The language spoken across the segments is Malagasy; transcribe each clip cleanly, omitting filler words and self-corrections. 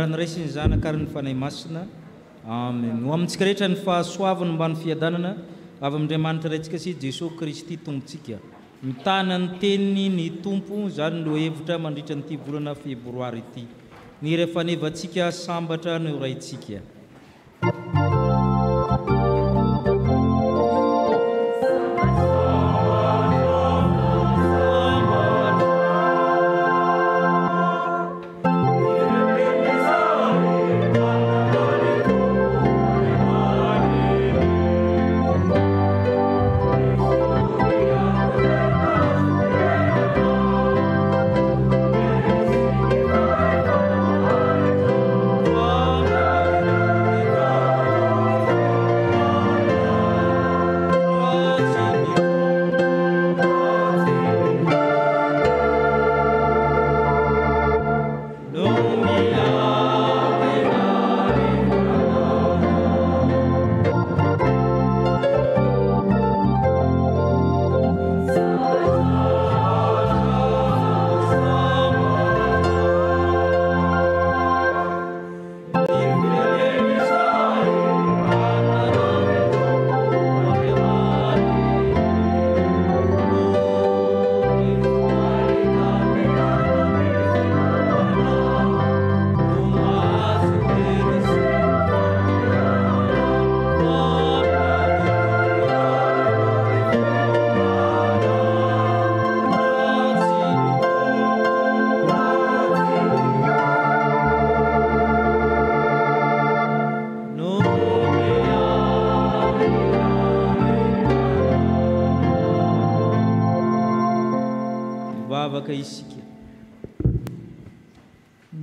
ny Ray sy ny Zanaka ary ny Fanahy Masina. Amen. Ho amintsika rehetra ny fahasoavana mba ny fiadanana avy amin'Andriamanitra raintsika sy Jesosy Kristy Tompontsika. Mitana ny teniny ny Tompo, zany no hevitra mandritra nyity volana febroary ity. Ny rehefa nevantsika sambatra no raintsika.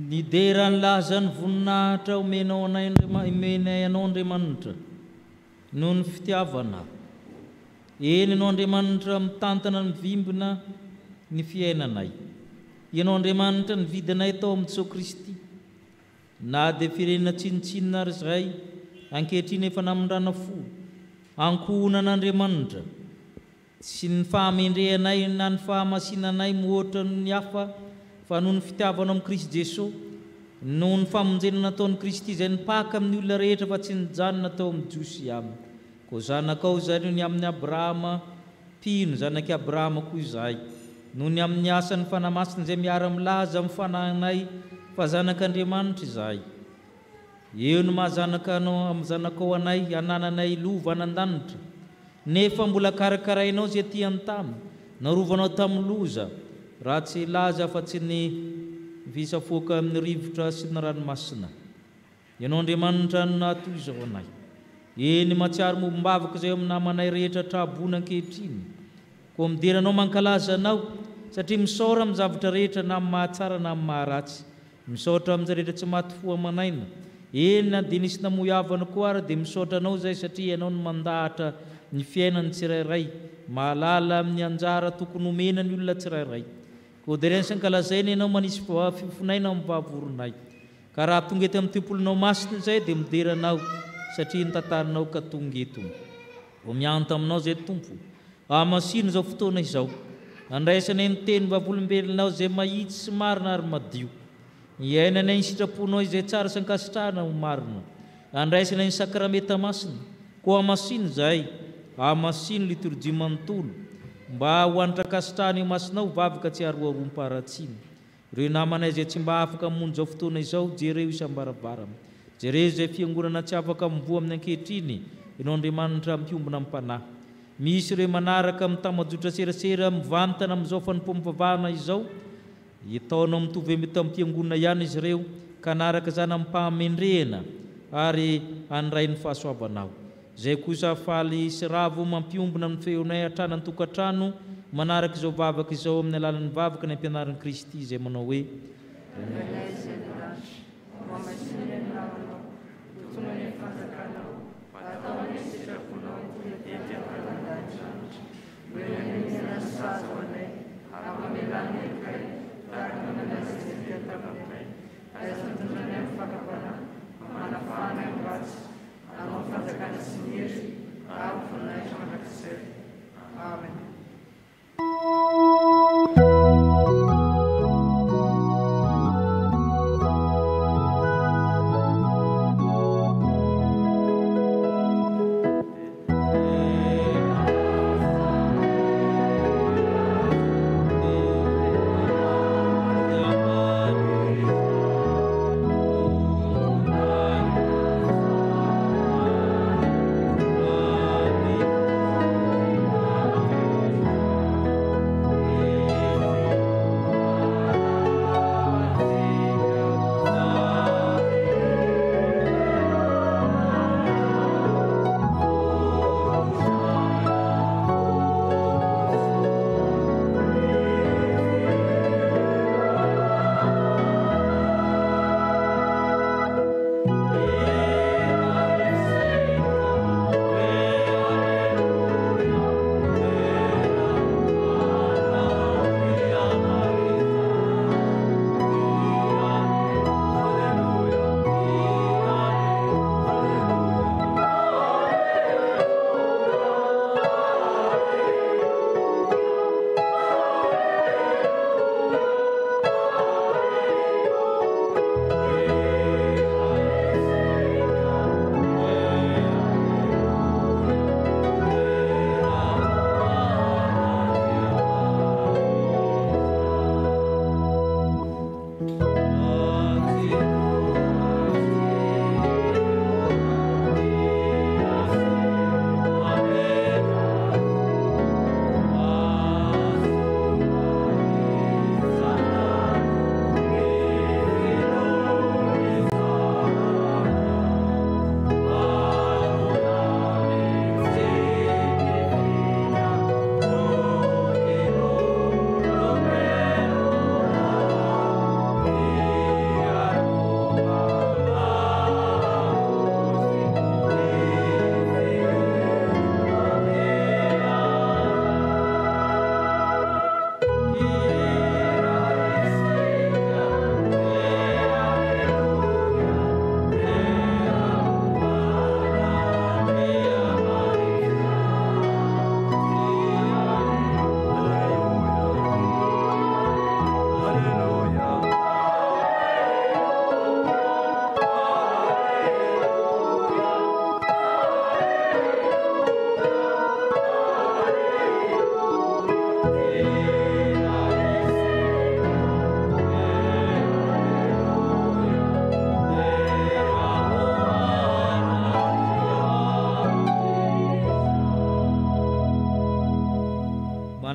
Nideran lazany voninahitra omenay anao Andriamanitra noho ny fitiavana. Eny anao Andriamanitra mitantana ny mivimbina ny fiainanay. Ianao Andriamanitra nividinay tao amin'ny Jesosy Kristy. Na dia firenena tsinitsinina ary izay ankehitriny efa namindrana fo. Ankohonan'Andriamanitra sy ny fahamendrehanay na ny fahamasinanay moatra ny hafa fa noho ny fitiavana amin'ny Kristy Jesosy, noho ny famonjena nataon'i Kristy izay nipaka amin'ny olona rehetra fa tsy nijanona tao amin'ny Jiosy aminy. Koa zanakao izay ny amin'ny Abrahama mpino, zanaky Abrahama koa izay. Noho ny amin'ny asan'ny fanamasina izay miara-milaza amin'ny fanahinay fa zanak'Andriamanitra izay. Eo no mahazanaka zanakao anay, anananay lova anan-danitra. Nefa mbola karakarainao izay tiany taminy, narovanao tamin'ny loza, raha tsy laza fa tsy ny visafoaka amin'ny rivotra sy ny ranomasina. Ianao Andriamanitra natoy izao anay. Eny matsiaro mombavaka izay amin'ny namanay rehetra trabona ankehitriny. Koa mideranao mankalaza anao, satria misaora amin'ny zavatra rehetra na amin'ny mahatsara na amin'ny maharatsy. Misaotra amin'izay rehetra tsy maty fo amanaina. Eny na dia nisy namoiavana koa ary dia misaotra anao izay satria ianao no mandahatra ny fiainany tsirairay, mahalala amin'ny anjara tokony omenany olona tsirairay. Koa dia reny sankalazaina ianao manisy fifonaina amin'ny vahavoronay. Ka raha tonga eto amin'ny tempolinao masina izay dia mideranao satria nitantarinao ka tonga eto. Vao mianto aminao izay Tompo, hamasino izao fotoana izao. Andraisanay ny teny vavolombelonao izay mahitsy sy marina ary madio. Iainanay ny sitraponao izay tsara sankasitrahana ho marina. Andraisanay ny sakramenta masina. Koa hamasino izay, hamasino liturjia manontolo, mba ho antrakasitrahana io masinao vavaka tsy aroaroam-paratsiny. Ireo namanay izay tsy mba afaka hamonjy izao fotoana izao, jereo isam-baravarana. Jereo izay fiangonana tsy afaka mivoha amin'ny ankehitriny, ianao Andriamanitra miombona amin'ny panahy. Misy ireo manaraka mitamajotra serasera mivantana amin'izao fanompoam-pavahana izao, itaonao mitovy mety amin'ny fiangonana ihany izy ireo, ka naraka zany amin'ny mpahamendrehana ary handray ny fahasoavanao. Izay kosa faly sy ravo mampiombona amin'ny feonay hatrana ny tokantrano, manaraka izao vavaka izao amin'ny alalan'ny vavaka ny ampianaran'i Kristy izay manao hoe Amen.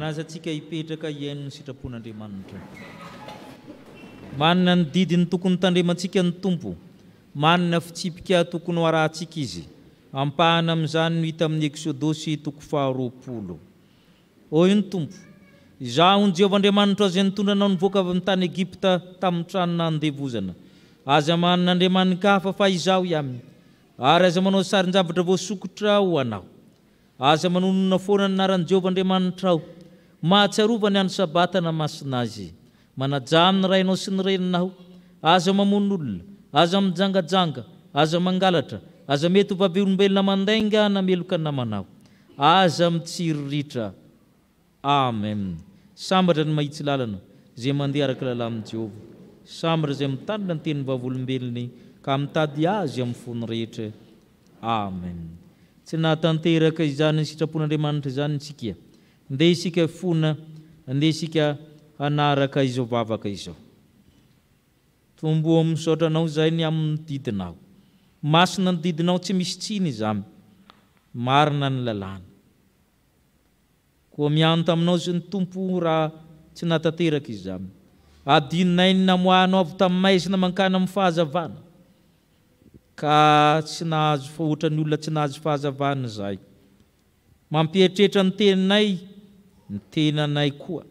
Manaza antsika hipetraka iaino ny sitrapon'Andriamanitra. Manana ny didiny tokony tandremantsika ny Tompo. Manana fitsipika tokony ho arahantsika izy. Ampahana amin'izany no hita amin'ny Exodosy 2:20. Hoy ny Tompo: izaho ny Jehovah-Andriamanitra izay nitondranao nivoaka avy amin'ny tany Egipta tamin'ny tranona handevozana. Aza manana andriamanika hafa fa izaho ihany, ary aza manao sarin-javatra voasokotra ho anao. Aza manonona foana ny anaran'i Jehovah-Andriamanitra ao. Mahatsiarova ny andro sabatana masina azy. Manaja ny rainao sy ny reninao. Aza mamono olona, aza mijangajanga, aza mangalatra, aza mety ho vavy olombelona mandainga na meloka namanao. Aza mitsiriritra. Amen. Sambatra ny mahitsy lalana izay mandeha araka lalàn'i Jehovah. Sambatra izay mitandrina ny tenin'ny vavolombelony ka mitady azy amin'ny fony rehetra. Amen. Tsy nahatanteraka izany ny sitrapon'Andriamanitra izany isika. Andeha isika fona, andeha isika hanaraka izao vavaka izao. Tombo misaotranao izay ny amin'ny didinao. Masina ny didinao tsy misy tsiny izany. Marina ny lalàna. Koa miano taminao sy ny Tompo raha tsy nahatanteraka izany. Adinay ny namoahanao avy tamin'ny maizina mankany amin'ny fahazavana. Ka tsy nahazo ohatry ny olona tsy nahazo fahazavana izay. Mampieritreritra ny teninay, ny tenanay koa.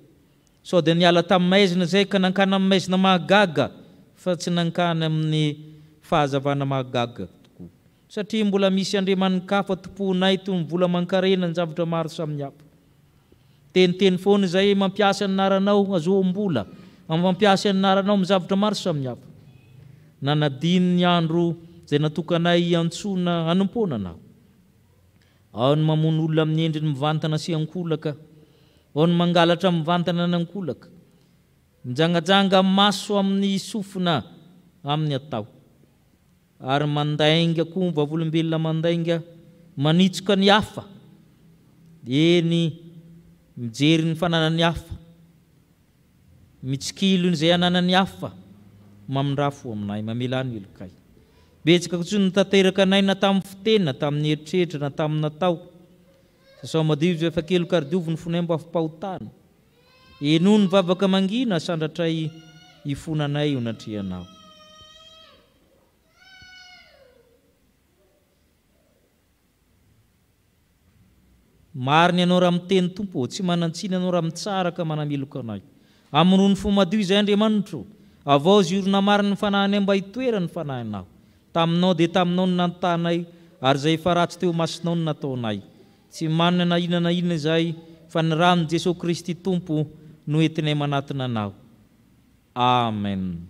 Sao dia niala tamin'ny maizina izay ka nankany amin'ny maizina mahagaga fa tsy nankany amin'ny fahazavana mahagaga tokoa. Satria mbola misy andriamanika hafa tomponay toy ny vola mankarena ny zavatra maro samihafa. Teniteny foana izay mampiasa ny anaranao azoam-bola, mampiasa ny anaranao amin'ny zavatra maro samihafa. Nanadiny ny andro izay natokanay antsoina hanompoana anao. Ao ny mamono olona amin'ny endriny mivantana sy ankolaka, ao ny mangalatra mivantana ny ankolaka, mijangajanga maso amin'ny sofina amin'ny atao, ary mandainga koa vavolombelona mandainga manitsoka ny hafa, eny mijery ny fananany hafa, mitsikilo izay ananany hafa, mamindrafo aminay, mamelany elokay. Betsaka kotsy ny tanteraka anay na tamin'ny fitena, tamin'ny eritreritra, na tamin'ny natao. Sao madio izay efa kely kardiovo ny fonay mba fampahotana. Eno ny vavaka mangina sandratray ifonanay ho natrianao. Mariny ianao raha miteny Tompo, tsy manantsina ianao raha mitsara ka manameloka anay. Amono ny fo madio izay Andriamanitra, avao ziorona mariny ny fanahinay mba hitoerany fanahinao. Taminao dia taminao ny nantanay, ary izay efa ratsy teo masinao ny nataonay. Tsy manana na inona izay fa ny ran'ny Jesosy Kristy Tompo no entinay manatona anao. Amen.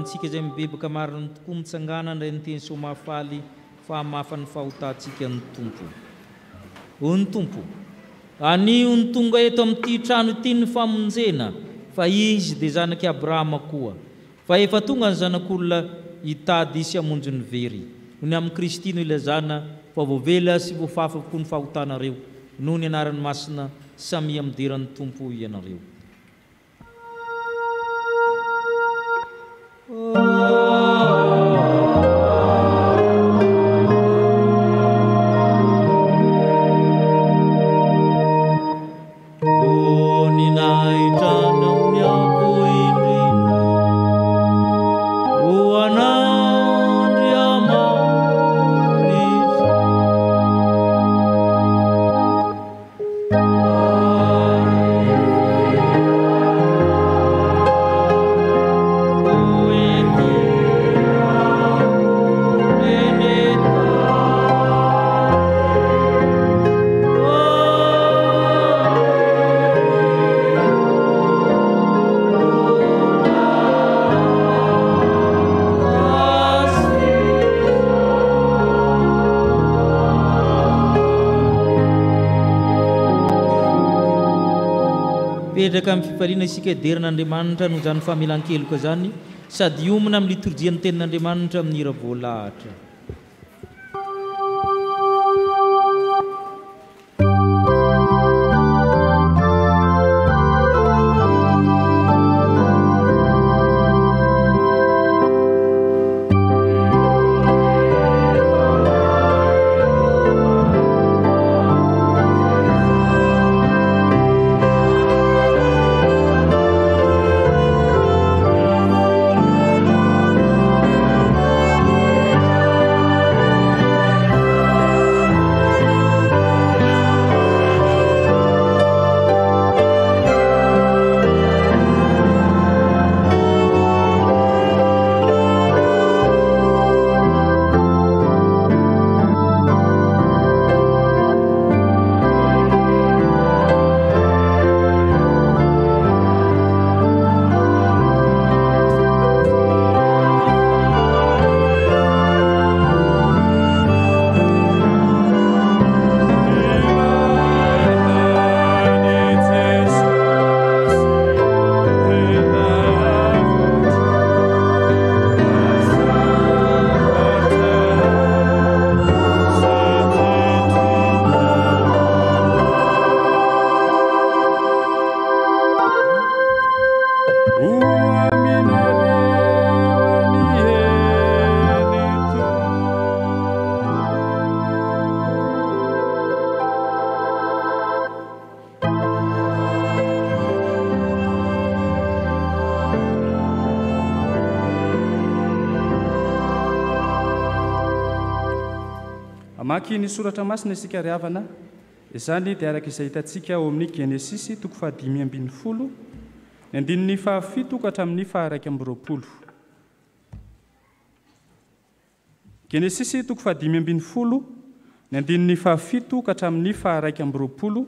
antsika izay mibebaka mariny tokoa mitsangana indray ny teny soamafaly fa mafany fahotantsika ny tompo. Hoy ny tompo, anio ny tonga eto amin'ity trano ity ny famonjena, fa izy dia zanaky Abrahama koa, fa efa tonga ny zanak'olona hitady sy hamonjy ny very. Noho ny amin'ny Kristy no ilazana fa voavela sy voafafa koa ny fahotanareo, noho ny anaran'ny masina samyamideran'ny tompo ianareo. Petraka amin'ny fifaliana isika hiderin'Andriamanitra noho izany famelan-keloka zany, sady omina amin'ny liturjian'ny tenin'Andriamanitra amin'ny hira voalahatra. Maki ny soratra masina isika ry havana, izany dia araka izay hitantsika ao amin'ny Genesisy 5:10, ny andininy 7 ka hatramin'ny 120. Genesisy 5:10, ny andininy 7 ka hatramin'ny 120,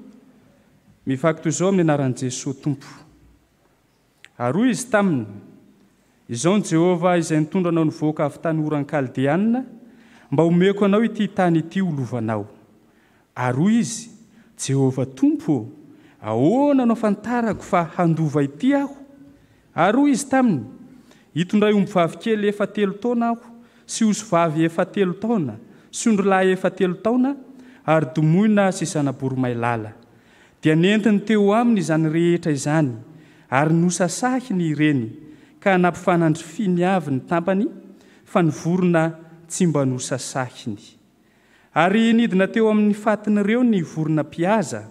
mivaky toy izao amin'ny anaran'i Jesosy Tompo. Ary izy taminy, izao ny Jehova izay nitondra anao nivoaka avy tany oran'ny Kaldeanina, mba omeko anao ity tany ity olovanao. Ary izy, Jehova Tompo, ahoana anao fantarako fa handova ity aho? Ary izy taminy, hitondray ombivavy kely 3 taona aho, sy osivavy 3 taona, sy ondrolahy 3 taona, ary domoina sy zana-boromailala. Dia nentiny teo aminy izany rehetra izany, ary nosasahiny ireny, ka nampifanandrifiny avy ny tampany, fa nivorona tsy mba nosasahiny. Ary nidina teo amin'ny fatin'ireo ny vorona mpihaza,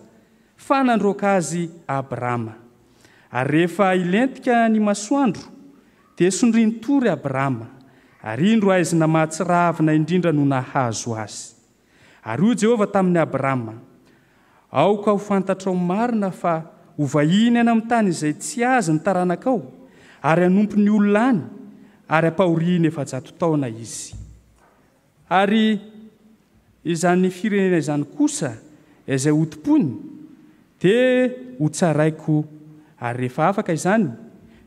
fa nandroaka azy Abrahama. Ary rehefa ilentika ny masoandro, dia sondriny tory Abrahama, ary indro aizina mahatsiravina indrindra no nahazo azy. Ary io Jehova tamin'ny Abrahama, aoka ho fantatrao marina fa hovahiny any amin'ny tany izay tsy azy ny taranakao, ary hanompo ny olona any, ary hampahoriany 700 taona izy. Ary izany firenena izany kosa izay hotopony dia ho tsaraiko, ary rehefa afaka izany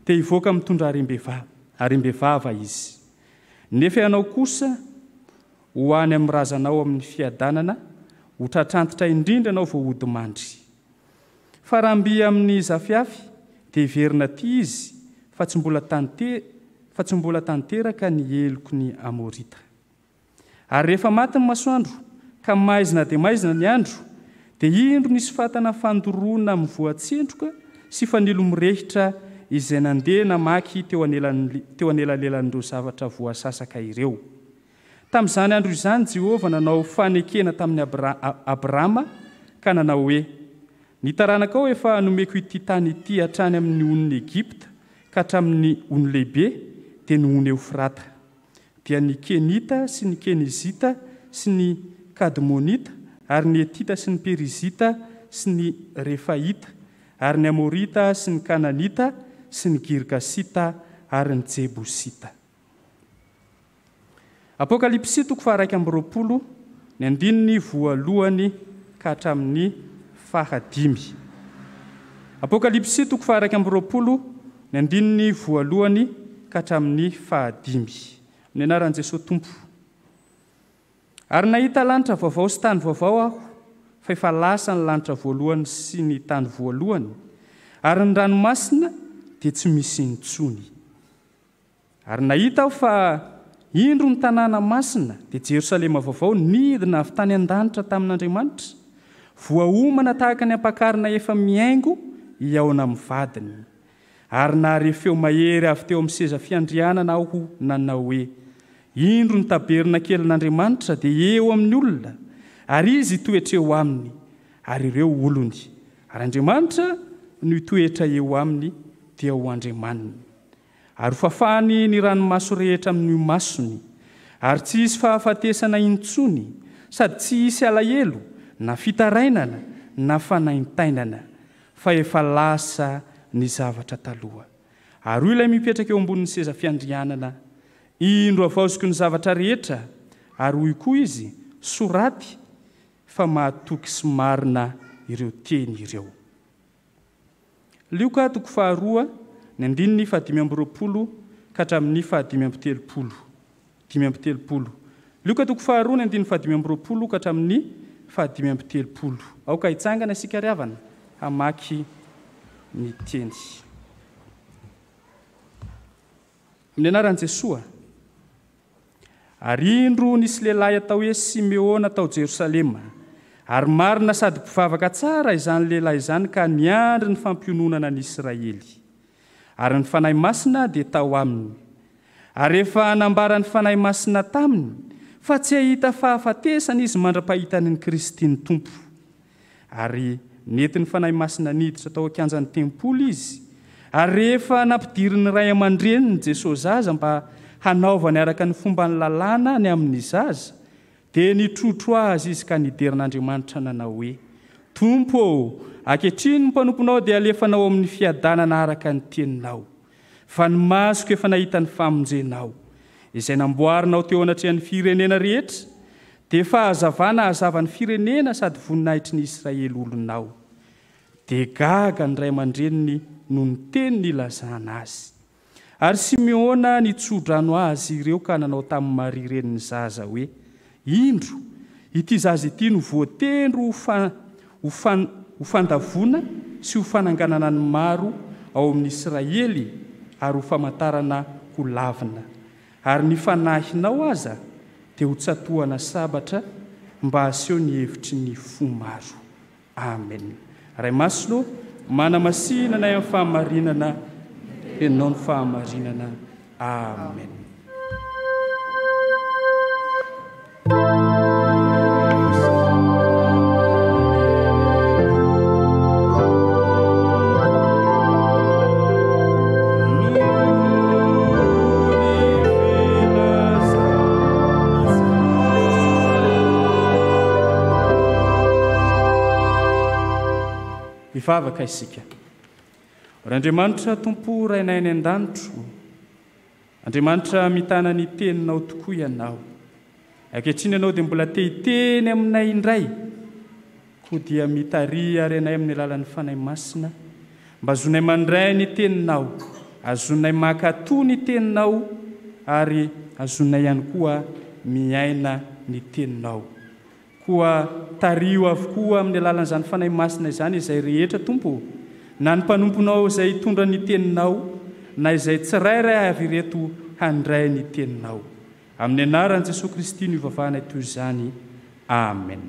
dia hivoaka mitondra harem-behivavy, ary mbevava izy. Nefa ianao kosa ho any amin'ny razanao amin'ny fiadanana, ho tratrantitra indrindra anao vao hody mandry. Fa raha mby amin'ny zafiafy dia verina ty izy fa tsy mbola tanteraka ny eloko ny amorita. Ary rehefa maty ny masoandro ka maizina dia maizina ny andro, dia indro nisy fatana fandoroana mivoatsendroka sy fanilo-mirehitra izay nandeha namaky teo anelanelan'ireo zavatra voasasaka ireo. Tamin'izany andro izany Jehovah nanao fanekena tamin'ny Abrahama ka nanao hoe: ny taranakao efa nomeko ity tany ity hatrany amin'ny on'ny Egipta ka hatramin'ny ony lehibe dia ny ony Eufrata. Dia ny Kenita sy ny Kenizita sy ny Kadmonita ary ny Etita sy ny Perizita sy ny Refaita ary ny Amorita sy ny Kananita sy ny Girgasita ary ny Jebusita. Apokalipsy 1:20 ny andininy voalohany ka hatramin'ny fahadimy. Apokalipsy 1:20 ny andininy voalohany ka hatramin'ny fahadimy. Ny anaran'i Jesosy Tompo. Ary nahita lanitra vaovao sy tany vaovao aho, fa efa lasa ny lanitra voalohany sy ny tany voalohany, ary ny ranomasina dia tsy misy intsony. Ary nahita aho fa indro ny tanàna masina dia Jerosalema vaovao nidina avy tany an-danitra tamin'Andriamanitra, voaomana tahaka ny ampakarina efa miaingo iaona amin'ny vadiny. Ary nahare feo mahery avy teo amin'ny seza fiandrianana aho nanao hoe: indro ny taberna kelin'Andriamanitra dia eo amin'ny olona, ary izy toetra eo aminy, ary ireo olony. Ary Andriamanitra no toetra eo aminy dia ho Andriamaniny. Ary fafany ny ranomaso rehetra amin'ny masony, ary tsy isy fahafatesana intsony, sady tsy isy alahelo na fitarainana na fanaintainana, fa efa lasa ny zavatra taloha. Ary ilay mipetraka eo ambonin'ny seza fiandrianana, indro avaoziko ny zavatra rehetra, ary hoy koa izy: soraty, fa mahatoky sy marina ireo teny ireo. Luka 2 ny andininy 5:20 ka hatramin'ny 5:30. Luka 2 ny andininy 5:20 ka hatramin'ny 5:30. Aoka hitsangana isika ry havana hamaky ny teny. Amin'ny anaran'i Jesosy. Ary indro nisy lehilahy atao hoe Simeona tao Jerosalema, ary marina sady mpivavaka tsara izany lehilahy izany ka niandry ny fampiononana ny Israely. Ary ny fanahy masina dia tao aminy. Ary rehefa nambara ny fanahy masina taminy, fa tsy ahita fahafatesana izy mandra-pahitany ny Kristy ny Tompo. Ary nety ny fanahy masina niditra tao an-kianjan'ny tempoly izy. Ary rehefa nampidiriny ray aman-dreniny Jesosy zaza mba hanaovany araka ny fomba ny lalàna ny amin'ny zaza, dia nitrotro azy izy ka niderin'Andriamanitra nanao hoe: Tompo, ankehitriny ny mpanomponao dia alefanao amin'ny fiadanana araka ny teninao, fa ny masoko efa nahita ny famonjenao, izay namboarinao teo anatrehan'ny firenena rehetra, dia fahazavana hazava ny firenena sady voninahitry ny Israely olonao. Dia gaga ny ray aman-dreniny no ny teny nilazana azy. Ary Simeona nitsodrano azy ireo ka nanao tamin'ny Maria reniny zaza hoe: indro ity zaza ity no voatendro ho fandavona sy ho fananganana ny maro ao amin'ny Israely, ary ho famantarana ho lavina. Ary ny fanahinao aza dia ho tsatohana sabatra mba aseho ny hevitry ny fo maro. Amen. Ray masino manamasinana amin'ny fahamarinana, enao ny fahamarinana. Amen. Mivavaka isika. Ry Andriamanitra Tompo rainay ny an-danitro, Andriamanitra mitana ny teninao tokoa ianao. Ankehitriny ianao dia mbola te hiteny aminay indray, koa dia mitary ary anay amin'ny alalan'ny fanahy masina, mba zonay mandray ny teninao, azonay makato ny teninao ary azonay ihany koa miaina ny teninao. Koa tario avokoa amin'ny alalan'izany fanahy masina izany izay rehetra Tompo, na ny mpanomponao izay tondra ny teninao na izay tsirairay avy reto handray ny teninao. Amin'ny anaran'i Jesosy Kristy no ivavahanay toy izany. Amen.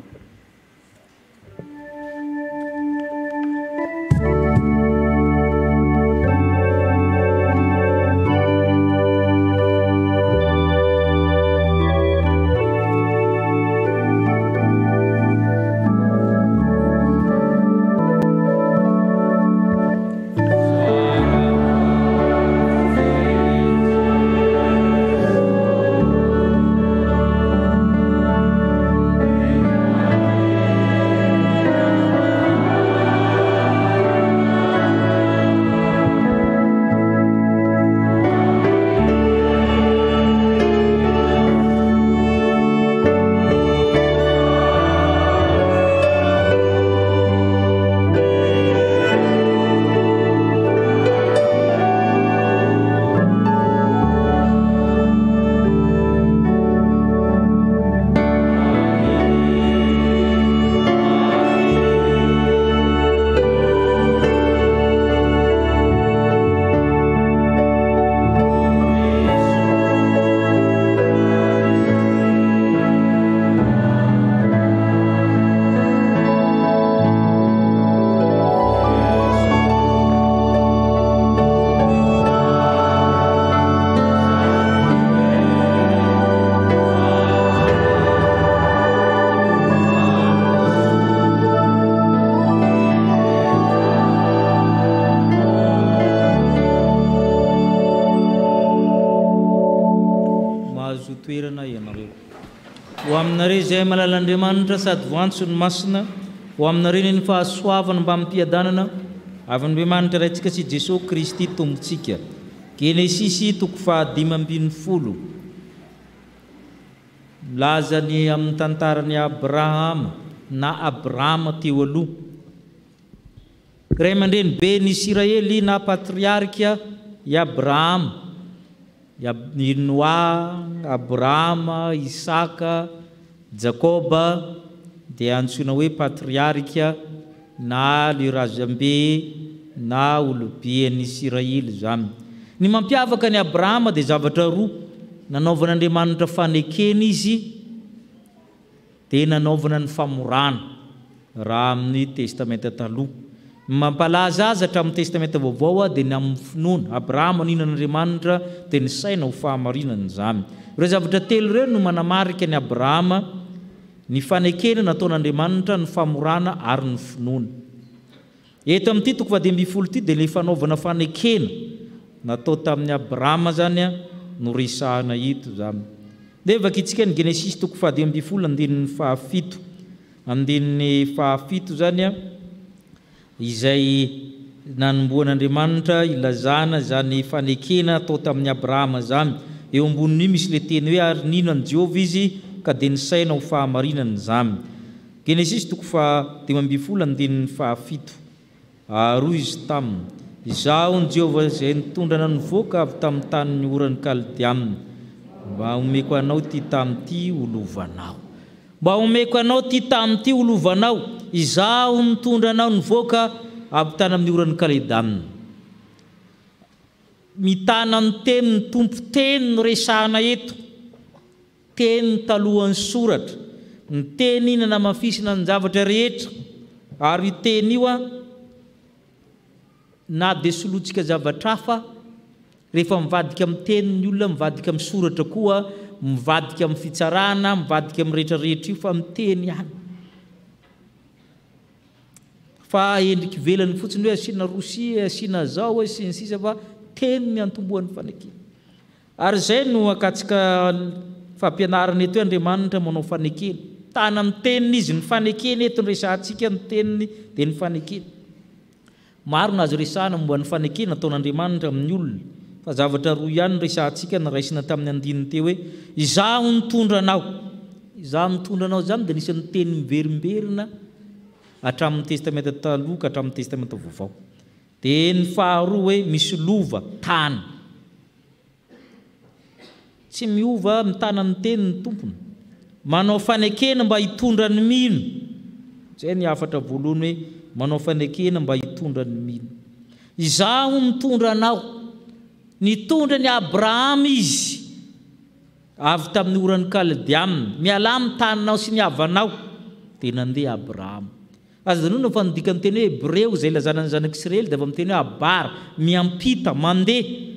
Ho aminareo izay malalan'Andriamanitra sady voantso ny masina, ho aminareo ny fahasoavana mba mpiadanana avy Andriamanitra raintsika sy Jesosy Kristy tompontsika. Genesisy 5:10. Milazany amin'ny tantarany Abrahama na Abrahama teo aloha. Ray aman-dreny be ny Israely na patriarika i Abrahama, i Noa, Abrahama, Isaka, Jakoba, dia antsoina hoe patriarika na le razambe na olobe ny Israely zany. Ny mampiavaka ny Abrahama dia zavatra roa: nanaovan'Andriamanitra fanekena izy dia nanaovana ny famorana raha amin'ny testamenta taloha. Mampalaza azy hatramin'ny testamenta vaovao dia ny amin'ny finoana Abrahama ninan'Andriamanitra dia ny saina ho fahamarinana izany. Ireo zavatra telo ireo no manamarika ny Abrahama: ny fanekena nataon'Andriamanitra, ny famorana ary ny finoana. Eto amin'ity 5:10 ity dia ny fanaovana fanekena natao tamin'ny Abrahama zany no resahana ito zany. Dia vakitsika ny Genesis 5:17 andininy 7 zany izay nanomboan'Andriamanitra ilazana zany fanekena atao tamin'ny Abrahama zany. Eo amboniny misy le teny hoe ary ninona Jehova izy ka dia ny saina ho fahamarinana zany. Genesis 5:17. Ary izy taminy: izaho ny Jehova izay nitondrana nivoaka avy tamin'ny tany ny oran'ny Kaldiamina, mba omeko anao ty tamin'ity olovanao. Mba omeko anao ty tamin'ity olovanao. Izaho mitondra anao nivoaka avy tany amin'ny oran'ny Kaldiamina. Mitana amin'ny teny ny tompo, teny no resahana eto, teny ny talohan'ny soratra, ny teny ina namafisina ny zavatra rehetra. Ary teny io na dia solotsika zavatra hafa, rehefa mivadika amin'ny tenin'ny olona, mivadika amin'ny soratra koa, mivadika amin'ny fitsarana, mivadika amin'ny rehetrarehetra io, fa amin'ny teny ihany. Fa endriky velany fotsiny hoe asiana rosia, asiana zao, sy ny sisa, fa teny ny antombohan'ny fanekena. Ary izay no akatsika fampianarana eto hoe Andriamanitra manao fanekena. Tana amin'ny teniny izy ny fanekena eto ny resahantsika ny teniny dia ny fanekena. Maro nazo resahana momba ny fanekena ataon'Andriamanitra amin'ny olona, fa zavatra roa ihany resahantsika ny raisina tamin'ny andininy teo hoe izaho mitondra anao. Izaho mitondra anao zany dia nisan'ny teny miverimberina hatramin'ny testamenta taloha ka hatramin'ny testamenta vaovao. dia ny faharoa hoe misy lova tany tsy miova mitanany teny ny tompony manao fanekena mba hitondra ny mino zay ny afatra voalohany hoe manao fanekena mba hitondra ny mino izaho mitondra anao nitondra ny Abrahama izy avy tamin'ny orany Kaldiamina miala amin'ny taninao sy ny havanao dia nandeha Abrahama aza danona fa nodikany teny hoe Hebreo zay lazana ny zanak'Israely dia avy amin'ny teny hoe abara miampita mandeha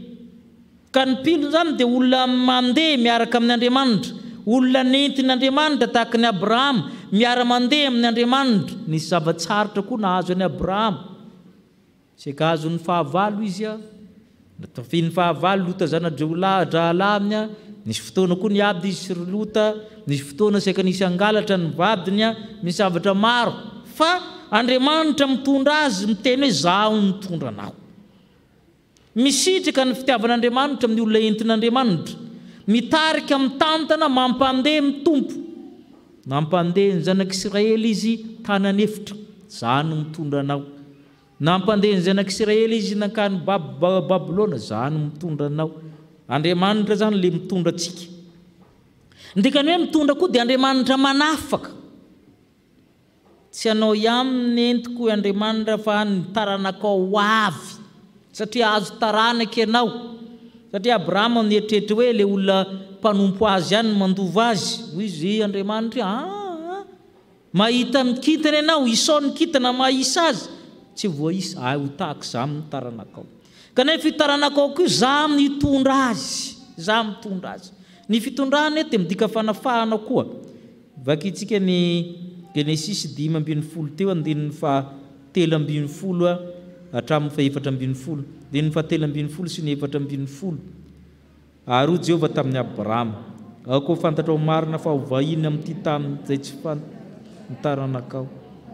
ka ny mpino zany dia olona mandeha miaraka amin'ny Andriamanitra olona nentin'Andriamanitra tahaka ny Abrahama miara mandeha amin'ny Andriamanitra nisy zava-tsarotra koa nahazo any Abrahama sy ka azo ny fahavalo izy ny fahavalo Lota zanadrehalahy nisy fotoana koa niady izy sy Lota nisy fotoana saika nisy angalatra ny vadiny misy zavatra maro fa Andriamanitra mitondra azy miteny hoe zaho mitondra anao misitraka ny fitiavan'Andriamanitra amin'ny olona entin'Andriamanitra mitarika mitantana mampandeha mitompo nampandeha ny zanak'Israely izy tany anefitra zaho no mitondra anao nampandeha ny zanak'Israely izy nankany Babilôna zaho no mitondra anao Andriamanitra zany le mitondra atsika ndikany hoe mitondra koa dia Andriamanitra manafaka tsy anao ihany entiko Andriamanitra fa ny taranakao avy satria azo taranaka ianao satria Abrahama nieritreritry hoe le olona mpanompo azy ihany mandova azy hoy izy Andriamanitra mahita mikintana ianao isao ny kintana mahisa azy tsy voaisa ho tahaka izaho amin'ny taranakao kanefa taranakao koa izaho mitondra azy ny fitondrana dia midika fanafahana koa vakitsika ny Genesis 5:10 teo andininy fa 7:10 hatramin'ny fa 4:10 dia ny fa 7:10 sy ny 4:10 ary Jehova tamin'ny Abrahama ako fantatra ho marina fa ho vahiny amin'ity tany zay tsy ny taranakao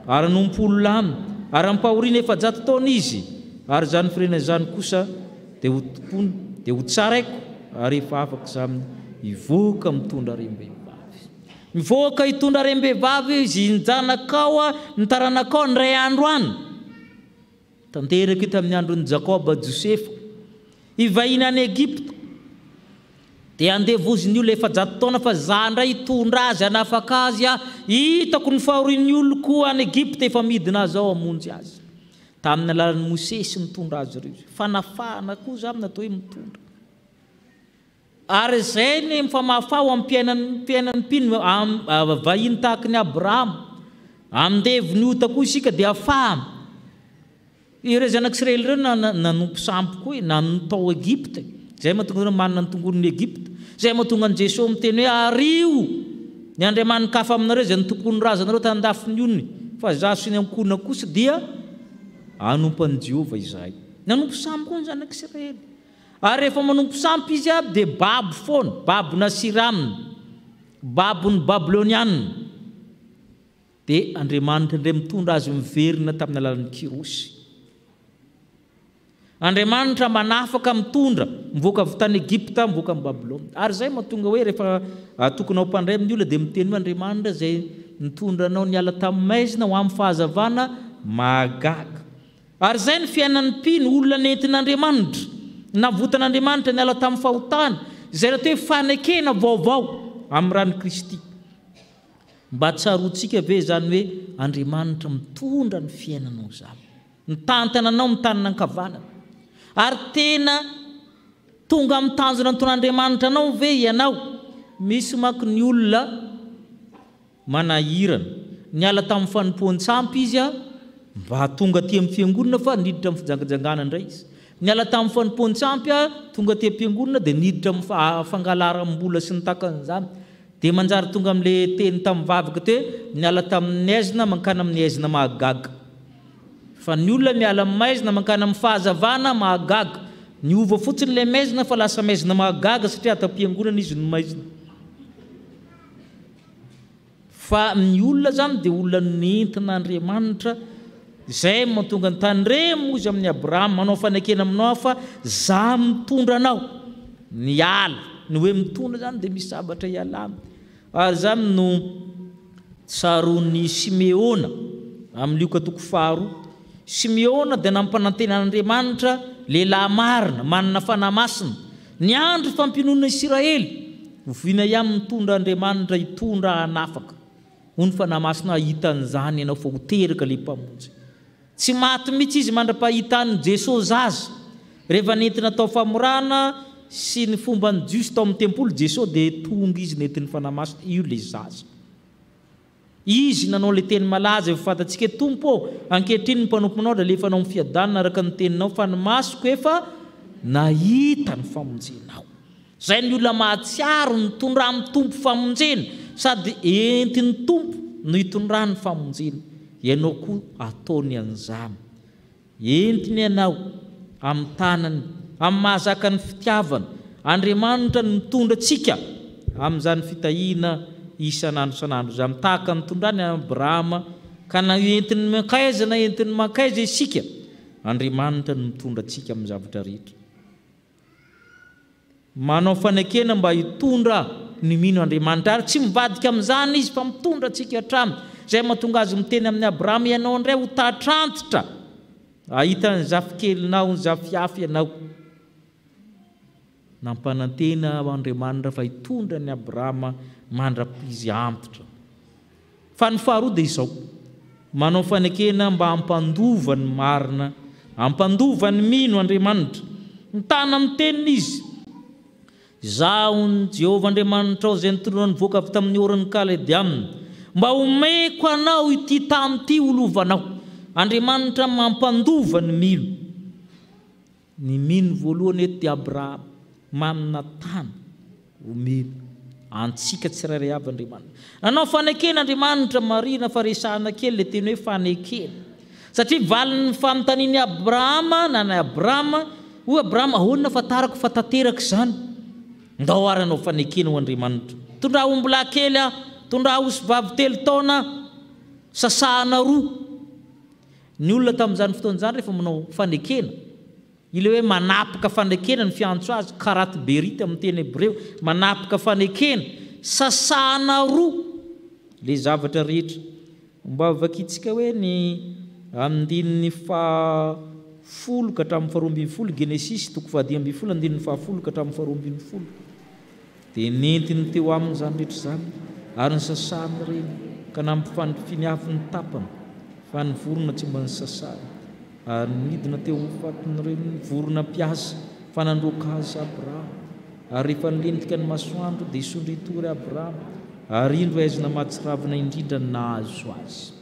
ary nompo olona aminy ary ampahoriana 700 taona izy ary zany firena zany kosa dia ho tokony dia ho tsaraiko ary efa afaka izany ivoaka mitondra rem-behivavy mivoaka hitondra rem-behivavy izy ny janakao ny taranakao ny ray andro any tanteraka tamin'ny andron'ny Jakoba Josefa ivahiny any Egypte dia andevoziny olona 700 taona fa za ndray hitondra azy anafaka azy hitako ny fahorian'ny olona koa any Egypte efa midina azy ao amonjy azy tamin'ny alalan'ny Mosesy mitondra azy ireo fanafahana koa zany natao hoe mitondra ary zay ny mifamahafaho amin'ny fiainan'ny mpino vahiny tahaka ny Abrahama amindeviny ota koa isika dia afahana ireo zanak'Israely ireo nanompo sampy koa natao Egypte zay mahatonga ireo manana ny tongolon'ny Egypte zay mahatonga ny Jesosy miteny hoe ario ny andriamanin-kafa aminareo zay ny tompony razanareo tandafiny ony fa zaho sy ny ankona kosa dia anompan'i Jehova izahay nanompo sampy koa ny zanak'Israely ary rehefa manompo sampy izy dia babo foana babona Siramina babony Babilôniana dia Andriamanitra indray mitondra azy miverina tamin'ny alalan'ny Kirosy Andriamanitra manafaka mitondra mivoaka avy tany Egypta mivoaka amin'ny Babilôna ary zay mahatonga hoe rehefa tokony ao mpandray amin'ny olona dia miteny hoe Andriamanitra zay mitondra anao niala tamin'ny maizina ho amin'ny fahazavana mahagaga ary zay ny fiainan'ny mpino olona nentin'Andriamanitra navotan'Andriamanitra niala tamin'ny fahotana zay raha hoe fanekena vaovao amin'ny ran'i Kristy mba tsaroantsika ve zany hoe Andriamanitra mitondra ny fiainanao zany mitantana anao mitanana ankavanana ary tena tonga amin'ny tanjona anton'Andriamanitra anao ve ianao misy manko ny olona manahirana niala tamin'ny fanompoan-tsampy izy mba tonga aty amin'ny fiangonana fa niditra amin'ny fijangajangana indray izy niala tamin'ny fanompoan-tsampy tonga aty am-piangonana dia niditra amin'ny fangalaram-bola sy ny takan'izany dia manjary tonga amin'le teny tamin'ny vavaka te niala tamin'ny aizina mankany amin'ny aizina mahagaga fa ny olona miala amin'ny maizina mankany amin'ny fahazavana mahagaga ny ova fotsiny le maizina fa lasa maizina mahagaga satria atam-piangonana izy no maizina fa ny olona zany dia olona nentin'Andriamanitra zay mahatonga ny tandremo izy amin'ny Abrahama manao fanekena aminao fa za mitondra anao ny ala ny hoe mitondra zany dia misy sabatra ialana ary zany no tsaroan'ny Simeona amin'ny Lioka 2:2 Simeona dia nampanantenan'Andriamanitra lehilahy marina manana fanahy masina ny andro fampinoana Israely oviana ihany mitondra Andriamanitra hitondra hanafaka hoy fanahy masina hitan'izany ianao fa ho teraka ilay mpamonjy tsy maty mihitsy izy mandra-pahitan'i Jesosy zaza rehefa nentina tao famorana sy ny fomba ny jiosy tao amin'ny tempolo Jesosy dia tonga izy nentin'ny fanahy masina io le zaza izy nanao le teny malaza efa fantatsika tompo ankehitriny ny mpanomponao dia lefa anao fiadanana araka ny teninao fa ny masoko efa nahita ny famonjenao zay ny olona mahatsiaro ny tondra amin'ny tompo famonjena sady entin'ny tompo no hitondrany famonjena ianao koa ataony an'izany entiny ianao amin'ny tanany amin'ny mahazaka ny fitiavana Andriamanitra ny mitondra antsika amin'izany fitahiana isan'andro isan'andro izany tahaka nitondrany Abrahama ka na entiny makaiza na entiny makaiza isika Andriamanitra ny mitondra antsika amin'ny zavatra rehetra manao fanekena mba hitondra ny mino Andriamanitra ary tsy mivadika amin'izany izy fa mitondra antsika hatramy zay mahatonga azy miteny amin'ny Abrahama ianao indray ho tatrantitra ahita ny zafikelinao ny zafiafy ianao nampanantena Andriamanitra fa hitondra ny Abrahama mandra-pizy antitra fa ny faharoa dia izao manao fanekena mba hampandova ny marina hampandova ny mino Andriamanitra mitana amin'ny teniny izy zaho ny Jehovah Andriamanitra ao izay nitondrona nivoaka avy tamin'ny orany Kalediamina mba omeko anao ity tam'ity olovanao Andriamanitra mampandova ny mino voalohany eto dia Abrahama manana tany omeno antsika tsirairay avy Andriamanitra nanao fanekena Andriamanitra marina fa resahana kely le teny hoe fanekena satria valiny fanontaniany Abrahama na ny Abrahama hoy Abrahama ahoana fatarako fa tanteraka izany ndao ary anao fanekena ho Andriamanitra tondra ombola kely tondra osy vavy 3 taona sasahana roa ny olona tamin'izany fotoan'izany rehefa manao fanekena ile hoe manapaka fanekena ny fiantso azy karaty berity amin'ny teny Hebreo manapaka fanekena sasahana roa le zavatra rehetra mba vakitsika hoe ny andininy 10 ka hatramin'ny 12 Genesis 10 andininy 10 ka hatramin'ny 12 dia nentiny teo aminy zany rehetra zany ary ny sasahana reny ka nampifiniafy ny tapany fa ny vorona tsy mba ny sasahana ary nidina teo fatony reny vorona mpiasa fa nandroaka azy Abrahama ary rehefa nilentika ny masoandro dia isondry hitory Abrahama ary indro aizina mahatsiravina indrindra nahazo azy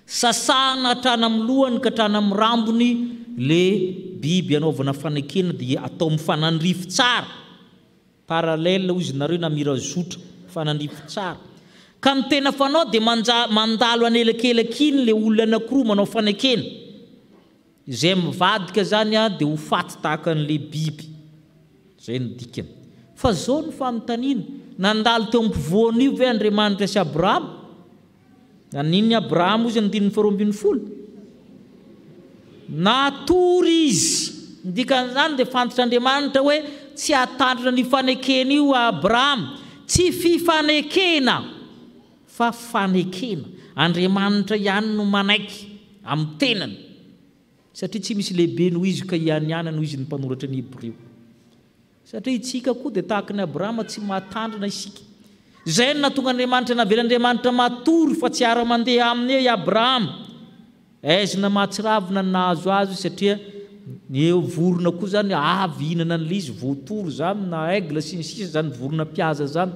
sasahana hatrana amin'ny lohany ka hatrana amin'ny rambony le biby anaovana fanekena dia atao mifanandrify tsara paralèle izy nareo namira zotra fanandrify tsara ka ny tena fanao dia mandalo anelakelaky iny le olona anankiroa manao fanekena izay mivadika zany dia ho faty tahaka an'le biby zay ny dikany fa zao ny fanontaniana nandalo teo ampovoany io ve Andriamanitra sy Abrahama nanin'ny Abrahama izy andininy 12 natory izy dikan'izany dia fantatra Andriamanitra hoe tsy hatandrina ny fanekena io Abrahama tsy fifanekena fa fanekena Andriamanitra ihany no manaiky amin'ny tenany satria tsy misy lehibe noho izy ka ihany noho izy ny mpanoratra ny Hebreo satria itsika koa dia tahaka ny Abrahama tsy mahatandrina isika zay no natonga Andriamanitra navelan'Andriamanitra matory fa tsy ara-mandeha aminy eo i Abrahama aizina mahatsiravina nahazo azy satria eo vorona koa zany avy hinana an'le izy voatory zany na aigle sy ny sisa zany vorona mpihaza zany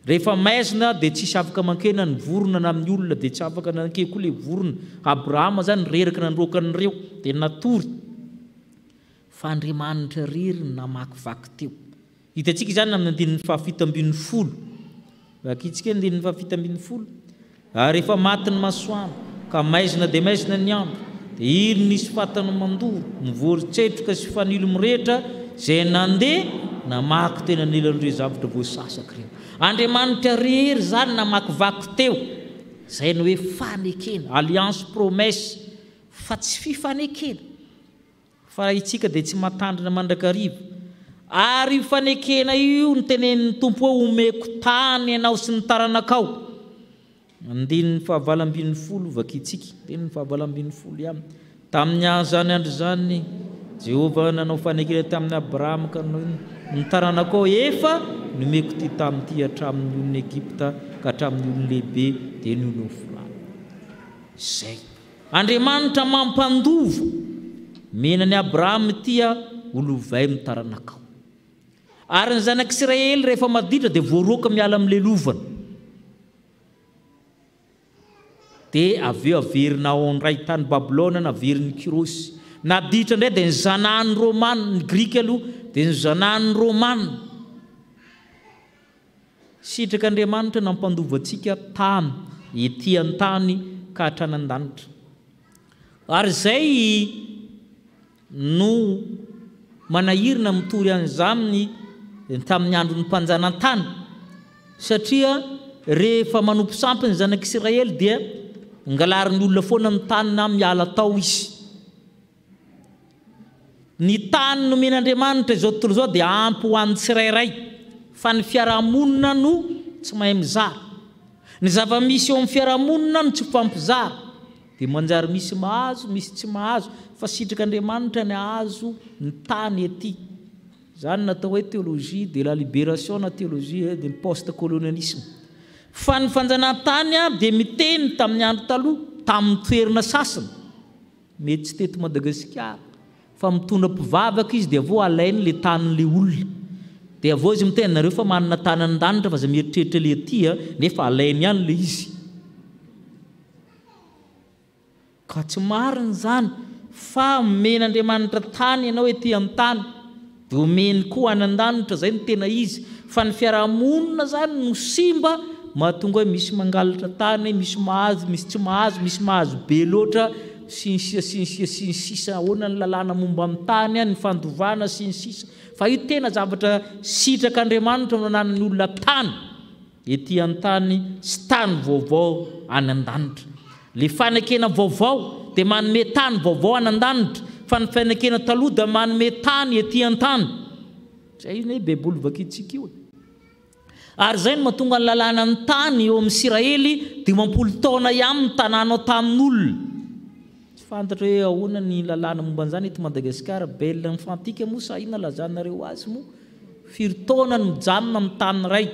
rehefa maizina dia tsisy afaka mankena ny vorona na amin'ny olona dia tsy afaka nanke koa le vorona Abrahama zany reraka nandroaka an'ireo dia natory fa Andriamanitra rery namakivaky teo hitantsika izany amin'ny andininy 7 vakitsika andininy 7 ary rehefa maty ny masoandro ka maizina dia maizina ny andro dia ilo nisy fatana mandoro mivoritsetroka sy fanilo mirehitra zay nandeha namaky tena nelan'ireo zavatra voasasaka ireo Andriamanitra rery zany namakivaky teo zay ny hoe fanekena alliance promesse fa tsy fifanekena fa itsika dia tsy matandrina mandrakariva ary fanekena io ny tenenin'ny tompo hoe omeko tany ianao sy ny taranakao andininy 7 vakitsika andininy 7 ihany tamin'ny zany andro zany Jehova nanao fanekena tamin'ny Abraham ka ny taranakao efa nomeko ty tamin'ity hatramin'ny olon'ny Egypta ka hatramin'ny olon'ny lehibe dia ny olon'ny Efraim. Zay Andriamanitra mampandova menany Abraham tia olovay mitaranakao. Ary ny zanak'Israely rehefa maditra dia voaroaka miala amin'ilay lovana. Dia aveo averina ao ray tany Babilôna naveriny Kirosy. Naditra indray dia ny zanahany Romana, ny Grika aloha dia ny zanahany Romana. Sitrak'Andriamanitra nampandova antsika tany ety an-tany ka hatrany an-danitra. Ary zay no manahirina mitory an'izany tamin'ny andron'ny mpanjanantany, satria rehefa manompo sampy ny zanak'Israely dia ngalarin'ny olona foana ny tany na miala tao izy. Ny tany nomen'Andriamanitra izao tontolo izao dia ampy ho an'ny tsirairay, fa ny fiarahamonina no tsy mahay mizara. Ny zava-misy eo amin'ny fiarahamonina no tsy fampizara, dia manjary misy mahazo, misy tsy mahazo, fa sitrak'Andriamanitra ny ahazo ny tany ety. Zany natao hoe théologie de la libération na théologie de post-colonialisme. Fa ny fanjanahantany dia miteny tamin'ny andro taloha tamin'ny toerana sasany, mety tsy teto Madagasikara, fa mitondra mpivavaka izy dia avao alainy le tanin'le olona. Dia avao izy miteny nareo fa manana tany an-danitra fa za mieritreritra le aty nefa alainy ihany le izy. Ka tsy marina zany fa men'Andriamanitra tany ianao ety an-tany dia omeny koa an-danitra, zay ny tena izy. Fa ny fiarahamonina zany no simba mahatonga hoe misy mangalatra tany, misy mahazo, misy tsy mahazo, misy mahazo be loatra, sy ny sisa ahoana ny lalàna momba amin'ny tany, ny fandovana sy ny sisa. Fa io tena zavatra sitrak'Andriamanitra no nanan'ny olona tany ety an-tany sy tany vaovao any an-danitra. Le fanekena vaovao dia manome tany vaovao any an-danitra, fa ny fanekena taloha dia manome tany ety an-tany. Zay ny baiboly vakitsika io. Ary zay no mahatonga ny lalàna ny tany eo amin'ny Israely 500 taona ihany ny tanànao tamin'olona. Tsy fantatra hoe ahoana ny lalàna momba an'izany eto Madagasikara, Belle Infantique moa sa inona lazanareo azy moa, 4 taona no mijanona amin'ny tany ray.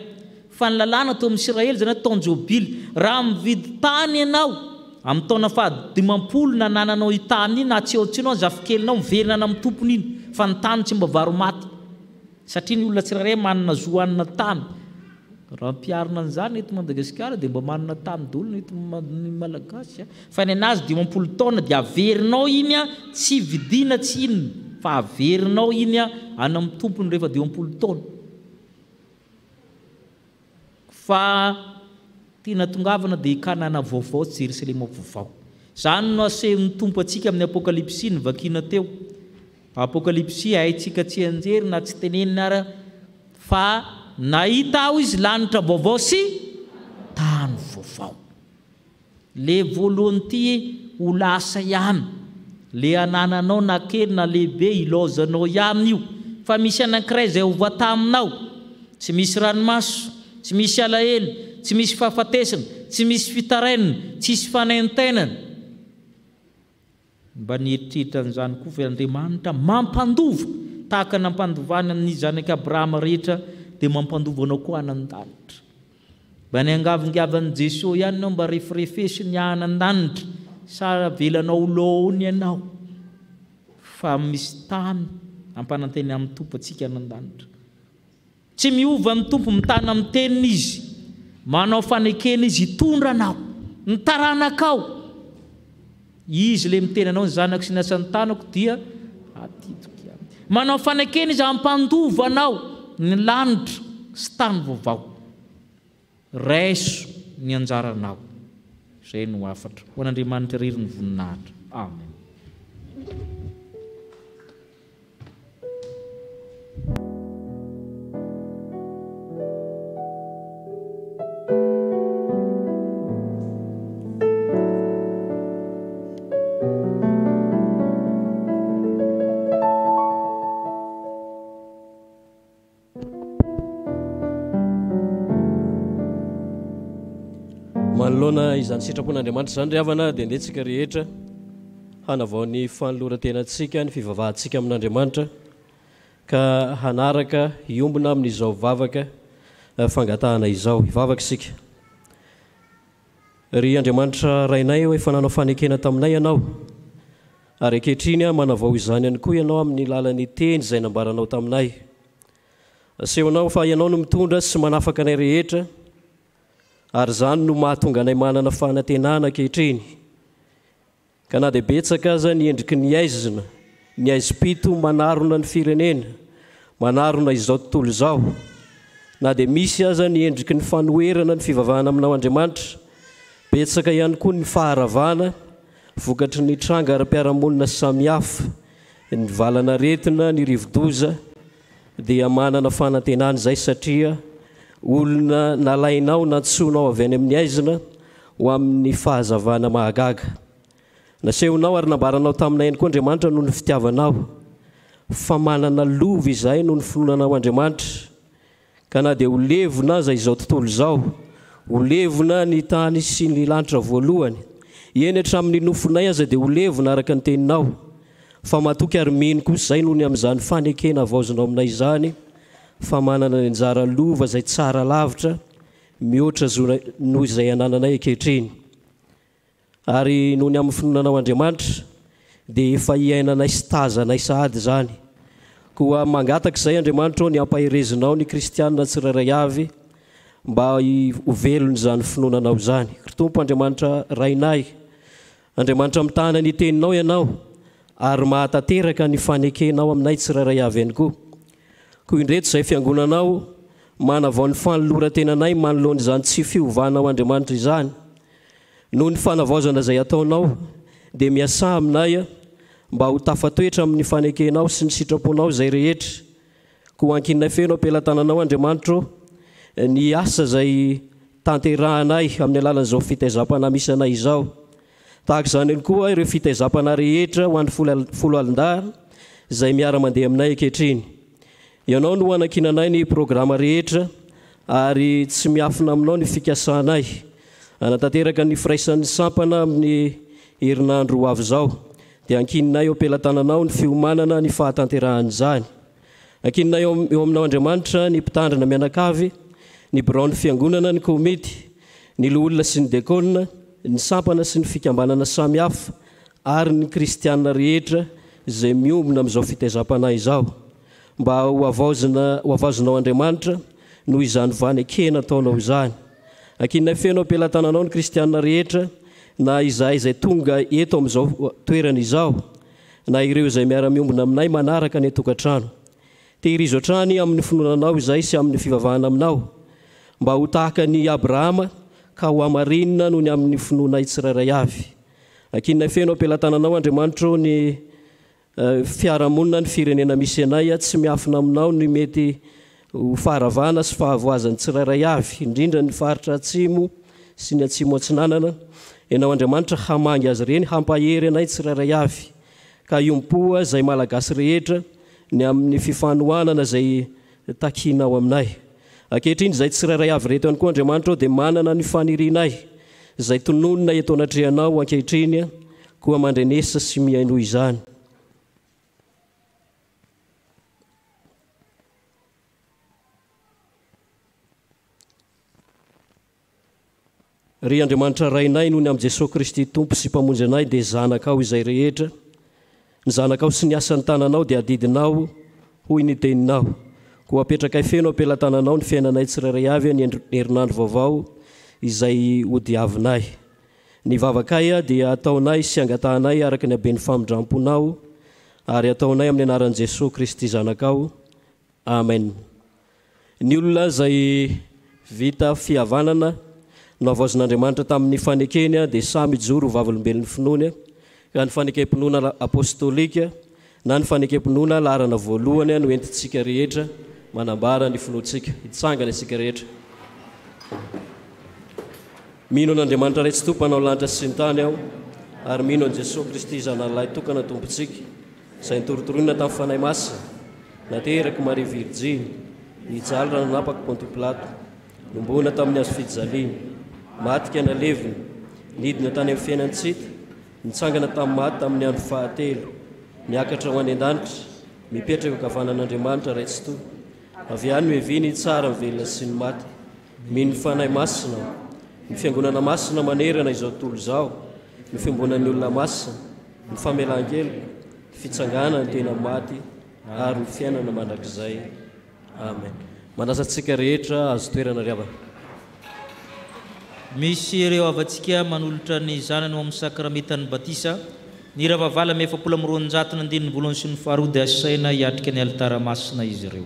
Fa ny lalàna teo amin'ny Israely zany taon'ny Jobily, raha mividy tany ianao amin'ny taona faha 50 na nananao i tany iny, na tsy eo tsinao zafikelinao miverina amin'ny tompony iny, fa ny tany tsy mba varomaty, satria ny olona tsirairay manana zoanina tany. Raha mpiarina an'izany eto Madagasikara dia mba manana tany daholo eto Malagasy. Fa ny anazy 50 taona dia averinao iny tsy vidiana tsy inona, fa averinao iny any amin'ny tompony rehefa 50 taona. Fa tiana tongavana dia Kanana vaovao tsy Jerusalema vaovao. Zany no asehon'ny tompo antsika amin'ny Apokalipsy ny vakiana teo. Apokalipsy haitsika tsy anjery na tsy tenenina ara, fa nahita aho izy lanitra vaovao sy tany vaovao. Le voalohany ty ho lasa ihany, le anananao na kely na lehibe ilozanao ihany io. Fa misy anankiray izay ho vataminao, tsy misy ranomaso, tsy misy alahelo, tsy misy fahafatesana, tsy misy fitarainana, tsy misy fanaintainana. Mba nieritreritra an'izany koa fa Andriamanitra mampandova tahaka nampandovana ny zanaky Abrahama rehetra, dia mampandovanao koa anan-danitra. Mba ny angavingavan'i Jesosy ihany ianao mba refirefesy ny anan-danitra, sa velanao lohany ianao, fa misy tany ampananteny amin'ny tompo antsika anan-danitra. Tsy miova amin'ny tompo mitana amin'ny teniny izy, manao fanekena izy hitondra anao, ny taranakao. Izy le miteny anao ny zanako sy ny asan'ny tanako dia atitoko. Manao fanekena izy hampandova anao ny lanitra sy tany vaovao, raiso ny anjaranao. Zay no afatra. Ho an'Andriamanitra irery ny voninahitra. Amen. Manoloana izany sitrapon'Andriamanitra izany ry havana dia ndetsika rehetra hanavao ny fanoloran-tenantsika ny fivavahantsika amin'Andriamanitra ka hanaraka iombona amin'izao vavaka fangatahana izao. Ivavaka isika. Ry Andriamanitra rainay hoe efa nanao fanekena taminay ianao, ary ankehitriny manavao izany ihany koa ianao amin'ny lalan'ny teny izay nambaranao taminay. Asehonao fa ianao no mitondra sy manafaka anay rehetra, ary izany no mahatonga anay manana fanantenana ankehitriny. Ka na dia betsaka aza ny endriky ny aizina, ny aizim-pito manarona ny firenena, manarona izao tontolo izao, na dia misy aza ny endriky ny fanoherana ny fivavahana aminao Andriamanitra, betsaka ihany koa ny faharavana vokatry ny tranga ara-piaramonina samihafa, ny valana retina, ny rivodoza, dia manana fanantenana izay satria olona nalainao nantsonao avy any amin'ny aizina ho amin'ny fahazavana mahagaga. Nasehonao ary nambaranao taminay ihany koa Andriamanitra noho ny fitiavanao, fa manana lova izay noho ny finoananao Andriamanitra, ka na dia ho levona aza izao tontolo izao, ho levona ny tany sy ny lanitra voalohany, eny hatramin'ny nofonay aza dia ho levona araka ny teninao, fa matoky ary mino kosa izay noho ny amin'izany fanekena avaozonao aminay izany, fa manana ny anjara lova izay tsara lavitra mihoatra noho izay anananay ankehitriny. Ary noho ny amin'ny finoananao Andriamanitra dia efa iainanay sy tazanay sahady izany, koa mangataka izay Andriamanitra ny ampaherezinao ny kristianina tsirairay avy mba ho velony izany finoananao izany. Tompo Andriamanitra rainay, Andriamanitra mitana ny teninao ianao ary mahatanteraka ny fanekenao aminay tsirairay avy ihany koa. Koa indreto izay fiangonanao manavao ny fanoloran-tenanay manoloana izany tsy fiovanao Andriamanitra izany. Noho ny fanavaozana izay ataonao dia miasa aminay mba ho tafatoetra amin'ny fanekenao sy ny sitraponao izay rehetra. Koa ankinay feno ampelantananao Andriamanitra ny asa izay tanterahanay amin'ny alalan'izao fitaizam-panahy misy anay izao. Tahaka izany ihany koa ireo fitaizam-panahy rehetra ho an'ny folo alin-dahatra izay miara-mandeha aminay ankehitriny. Ianao no hanankinanay ny programa rehetra ary tsy miafina aminao ny fikasanay, anatanteraka ny firaisan'ny sampana amin'ny herinandro ho avy izao, dia ankininay eo ampelantananao ny fiomanana ny fahatanterahana izany. Ankininay eo aminao Andriamanitra ny mpitandrina mianakavy, ny biraon'ny fiangonana, ny komity, ny loholona sy ny dekôna, ny sampana sy ny fikambanana samihafa, ary ny kristianina rehetra izay miombona amin'izao fitaizam-panahy izao, mba ho avaozonao Andriamanitra noho izany vanekena ataonao izany. Ankinay feno ampelantananao ny kristianina rehetra, na izay tonga eto amin'izao toerana izao, na ireo izay miara-miombona aminay manaraka ny tokantrano. Tehirizo hatrany amin'ny finoananao izay sy amin'ny fivavahana aminao, mba ho tahaka ny Abrahama ka ho amarinina noho ny amin'ny finoanay tsirairay avy. Ankinay feno ampelantananao Andriamanitra ny fiaramonina ny firenena misy anay tsy miafina aminao ny mety ho faharavana sy fahavoazan'ny tsirairay avy, indrindra ny faritra atsimo sy ny atsimo atsinanana. Ianao Andriamanitra hamangy azy ireny, hampahery anay tsirairay avy, ka iompoa izay malagasy rehetra ny amin'ny fifanohanana izay takinao aminay. Ankehitriny izay tsirairay avy reto ihany koa Andriamanitra dia manana ny fanirinay izay tononona eto anatrehanao ankehitriny koa mandrenesa sy miaino izany. Ry Andriamanitra rainay noho ny amin'ny Jesosy Kristy Tompo sy mpamonjy anay dia zanakao izay rehetra. Ny zanakao sy ny asan'ny tananao dia adidinao hoy ny teninao. Koa apetraka feno ampelantananao ny fiainanay tsirairay avy ny herinandro vaovao izay hodiavinay. Ny vavakay dia ataonay sy angatahanay araka ny habeny famindramponao, ary ataonay amin'ny anaran'i Jesosy Kristy zanakao. Amen. Ny olona izay vita fihavanana no avaozon'Andriamanitra tamin'ny fanekeny dia samy joro vavolombelon'ny finoany, ka ny fanekem-pinoana apôstôlika na ny fanekem-pinoana laharana voalohany no entintsika rehetra manambara ny finoantsika. Hitsangana isika rehetra. Mino an'Andriamanitra ray tsy tompo anao lanitra sy ny tany aho, ary mino an' Jesosy Kristy zanalahy tokana tompontsika izay nitorotoronina tamin'ny fanahy masina, nateraka Maria Virginy, nijaly raha nanapaka Ponto Pilato, nombona tamin'ny hazo fijaliana, matika nalevina, nidina tany amin'ny fiainantsika, nitsangana tamin'ny maty tamin'ny andro fahatelo niakatra ho any an-danitra mipetraka kavanan'Andriamanitra raitsy to avy any meviny tsara mivelona sy ny maty mino ny fanahy masina ny fiangonana masina manerana izao tontolo izao ny fiambonan'ny olona masina ny famelan-keloka ny fitsangana ny tena maty ary ny fiainana mandrakizay amen. Manasantsika rehetra azo toerana riavana. Misy ireo avantsika manolotra ny zanany amin'ny sakramentany batisa ny ravavala me 790 sy ny faharoa dia asaina hiatrika ny alitara masina izy ireo.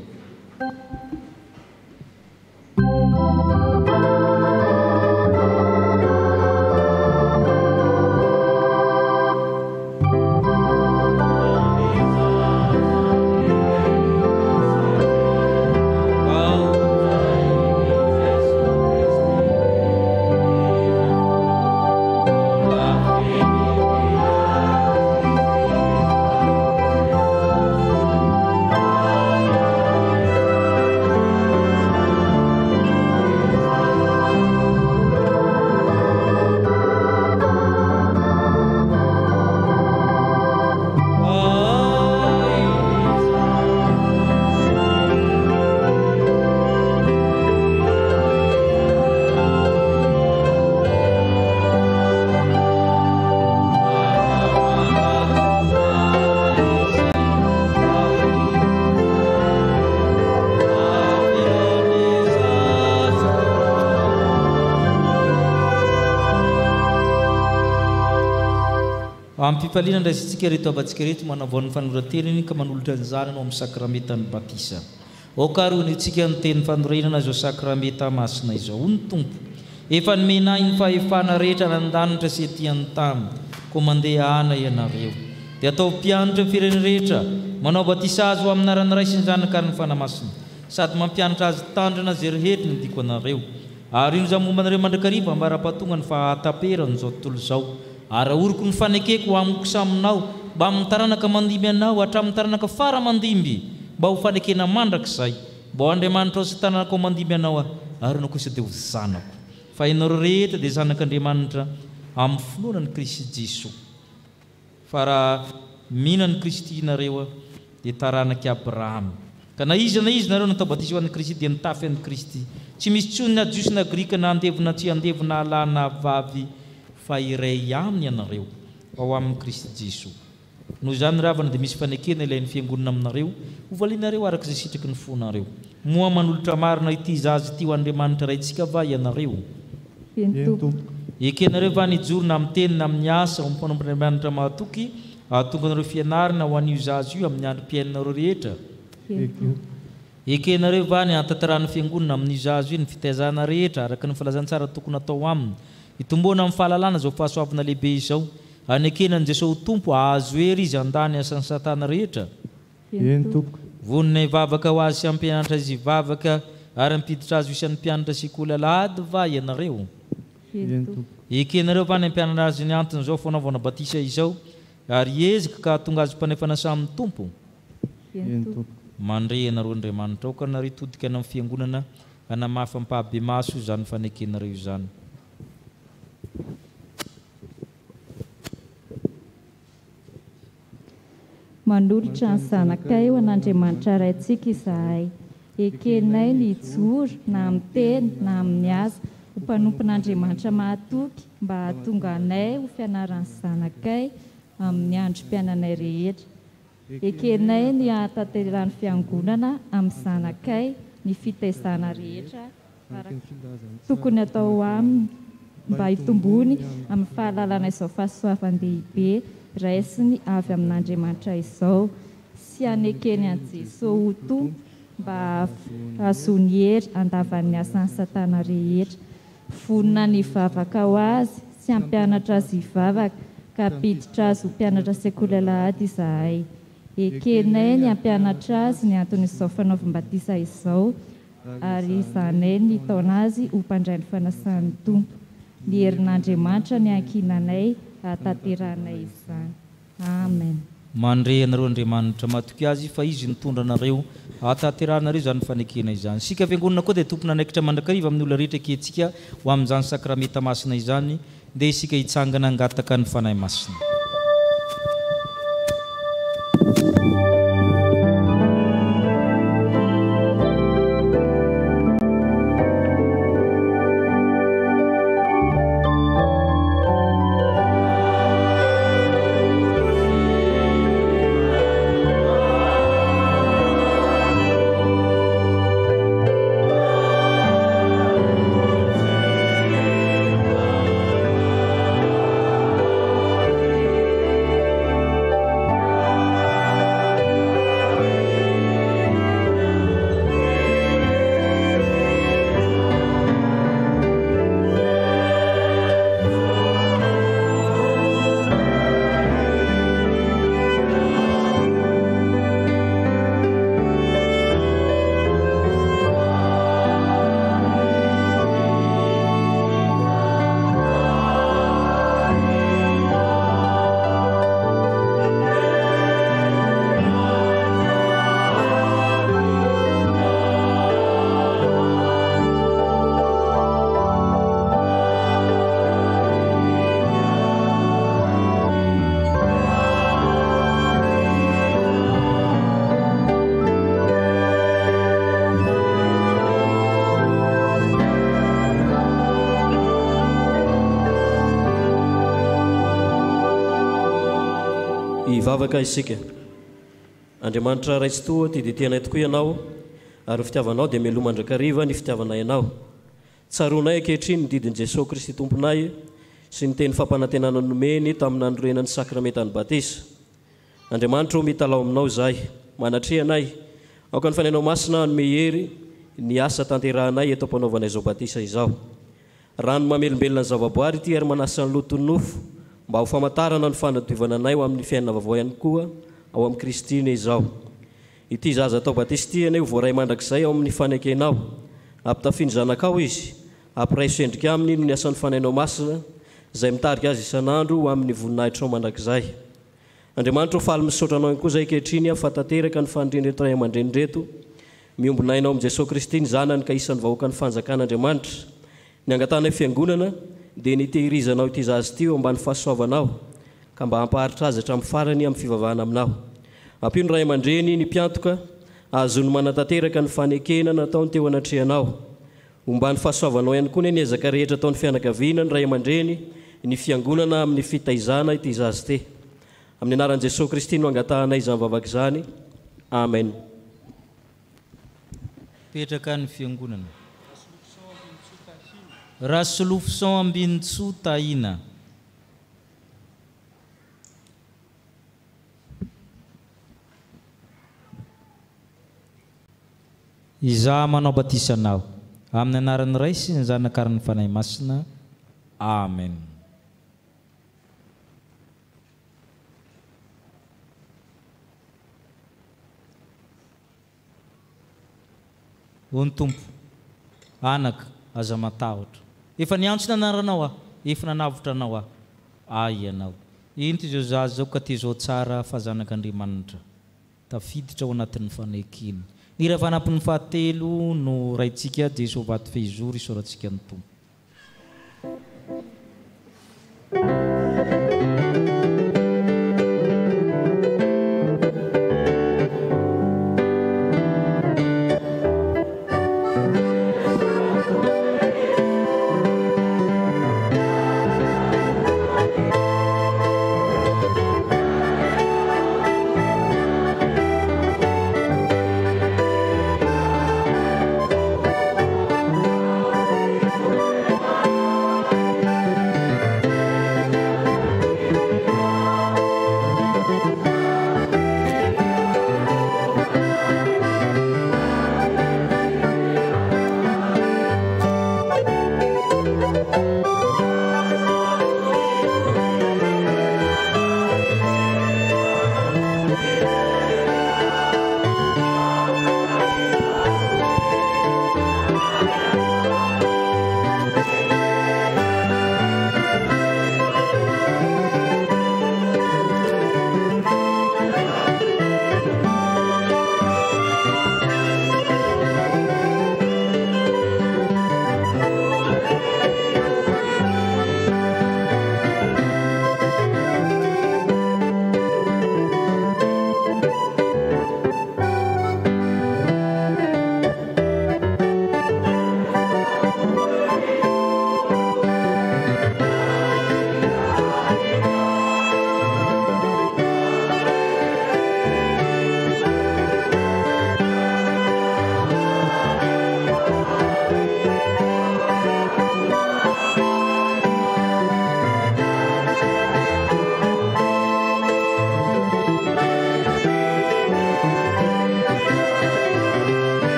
Ampipaliana ndraisitsika reto avantsika reto manavoan'ny fanoratenany ka manolotra ny zanany amin'ny sakramentany batisa. Okaroany itsika ny teny fanorenana izao sakramenta masina izao. Ny tompo efa nomenahy ny fahefana rehetra nandanitra sy ety an-tany ko mandeha ana ianareo dia atao mpianatra fireny rehetra manao batisa azy ho amin'ny anarany ray sy ny zanaka ary ny fanamasina sady mampianatra azy tandrina zay rehetra ny diko anareo ary ino izany momba anareo mandrakariva ambara-pahatonga ny fahataperany izao tontolo izao. Ary ahoriko ny fanekeko amiko saminao mba amin'ny taranaka mandimby anao hatramin'ny taranaka fara mandimby mba ho fanekena mandrakizay mba ho Andriamanitra ao sy taranaka ao mandimby anao ary anao kosa dia ho zanako fa ianareo rehetra dia zanak'Andriamanitra amin'ny finoanan'i Kristy Jesosy fa raha mihinan'i Kristy nareo dia taranak'i Abrahama ka na izy nareo natao batisa ho an'i Kristy dia nitafy an'i Kristy tsy misy tsony na jiosy na grika na andevona tsy andevona lahy na vavy fa iray aminy ianareo ao amin'ny Kristy Jesosy. Noho izany ravana dia misy fanekena ilain'ny fiangonana aminareo ho valianareo araka izay sitraky ny fonareo. Moa manolotra marina ity zazy ity ho Andriamanitra raintsika va ianareo. Ekenareo va nijoro na amin'ny teny na amin'ny asa ho mpanompo Andriamanitra mahatoky ahatonga anareo fianarana ho an'io zazy io amin'ny androm-piainanareo rehetra. Ekenareo va ny antantarany fiangonana amin'io zazy io ny fitaizana rehetra araka ny filazantsara tokony atao aminy. Itomboana amin'ny fahalalana izao fahasoavana lehibe izao anekenan'i Jesosy tompo azo hery izy andany asan'ny satana rehetra. Vonona hivavaka ho azy sy ampianatra azy hivavaka ary ampiditra azy ho isan'ny mpianatra sy kolalady va ianareo. Ekenareo va ny ampianatra azy ny antony izao fanaovana batisa izao ary ezika ka tonga azy mpanefana samin'ny tompo. Mandre ianareo Andriamanitra ao ka nareo todika amin'ny fiangonana hanamafy ampahabe maso izany fanekenareo izany. Manolotra ny zanakay ho an'Andriamanitra raintsika izahay. Ekenay ny joro na amin'ny teny na amin'ny asa ho mpanompon'Andriamanitra mahatoky mba hahatonga anay ho fianaran'ny zanakay amin'ny androm-piainanay rehetra. Ekenay ny hahatanterahany fiangonana amin'ny zanakay ny fitaizana rehetra tokony atao aminy mba hitombony amin'ny fahalalana izao fahasoavan-dehibe raisiny avy amin'Andriamanitra izao sy hanekeny an'i Jesosy ho tompo mba azony hery andavan'ny asan'ny satana rehetra. Vonona ny hivavaka ho azy sy hampianatra azy hivavaka ka hampiditra azy ho mpianatra sekolalahady izahay. Ekenay ny hampianatra azy ny anton'izao fanaovam-batisa izao ary izanay ny taona azy ho mpandray ny fanasan'ny tompo. Ny herin'Andriamanitra ny ankinanay hahatanteranay izany. Amen. mandre anareo Andriamanitra matoky azy fa izy nitondra anareo ataterahanareo zany fanekena izany. Sika fiangonana koa dia tompona anaikitra mandrakariva amin'ny olona rehetra ketsika ho amin'izany sakramenta masina izany dia isika hitsangana angataka ny fanahy masina. Ivavaka isika. Andriamanitra raitsy toa ty dia tianay tokoa ianao ary fitiavanao dia meloma mandrakariva ny fitiavanay ianao. Tsaronay ankehitriny ny didin' Jesosy Kristy tomponay sy ny teny fampanantenana nomeny tamin'ny nandrorenany sakramentany batisa. Andriamanitra mitalao aminao zahay, manatrehanay aoka ny fanainao masina ny mehery ny asa tanterahanay eto ampanaovanay izao batisa izao. Rano mamelombelona ny zavaboary ity ary manasa ny loton'ny nofo mba ho famantarana ny fanadiovana anay ho amin'ny fiainana vaovao ihany koa ao amin'ny Kristiny izao. Ity zaza tao batisa ity anay ho voaray mandrakizay ao amin'ny fanekenao, ampitafiny zanakao izy, ampiray sendrika aminy ny asan'ny fanainao masina izay mitarika azy isan'andro ho amin'ny voninahitra ao mandrakizay. Andriamanitra ho faly misaotra anao ihany koa izay ankehitriny fa tanteraka ny fandrindreto ray aman-dreny reto, miombonainao amin'ny Jesosy Kristy ny zanany ka isan'ny vahoaka ny fanjakan'Andriamanitra. Ny angatanay fiangonana dia nitehirizanao ity zazy ity ambany fahasoavanao ka mba hampaharitra azy hatramin'ny farany amin'ny fivavahana aminao. Ampio ny ray aman-dreny ny mpiantoka azony manatanteraka ny fanekena nataony teo anatrehanao. Ombany fahasoavanao ihany koa ny ezaka rehetra ataon'ny fianakaviana ny ray aman-dreny ny fiangonana amin'ny fitaizana ity zazy ity. Amin'ny anaran'i Jesosy Kristy no angatahanay izany vavaka izany. Amen. Petraka ny fiangonana. Rasolofson ambinitso tahina. Izaho manao batisanao amin'ny anaran'ny Ray sy ny Zanaka ary ny Fanahy Masina. Amen. Ony Tompo, anaka aza matahotra. Efa niantso nanaranao efa nanavotra anao ianao. Ino ty zao zaza zao ka ty zao tsara fa zanak'Andriamanitra. Tafiditra ao anatin'ny fanekiny. Ny raha fanampin'ny fahatelo no raitsika Jesosy vaty fehizory isaorantsika ny Tompo. Amen.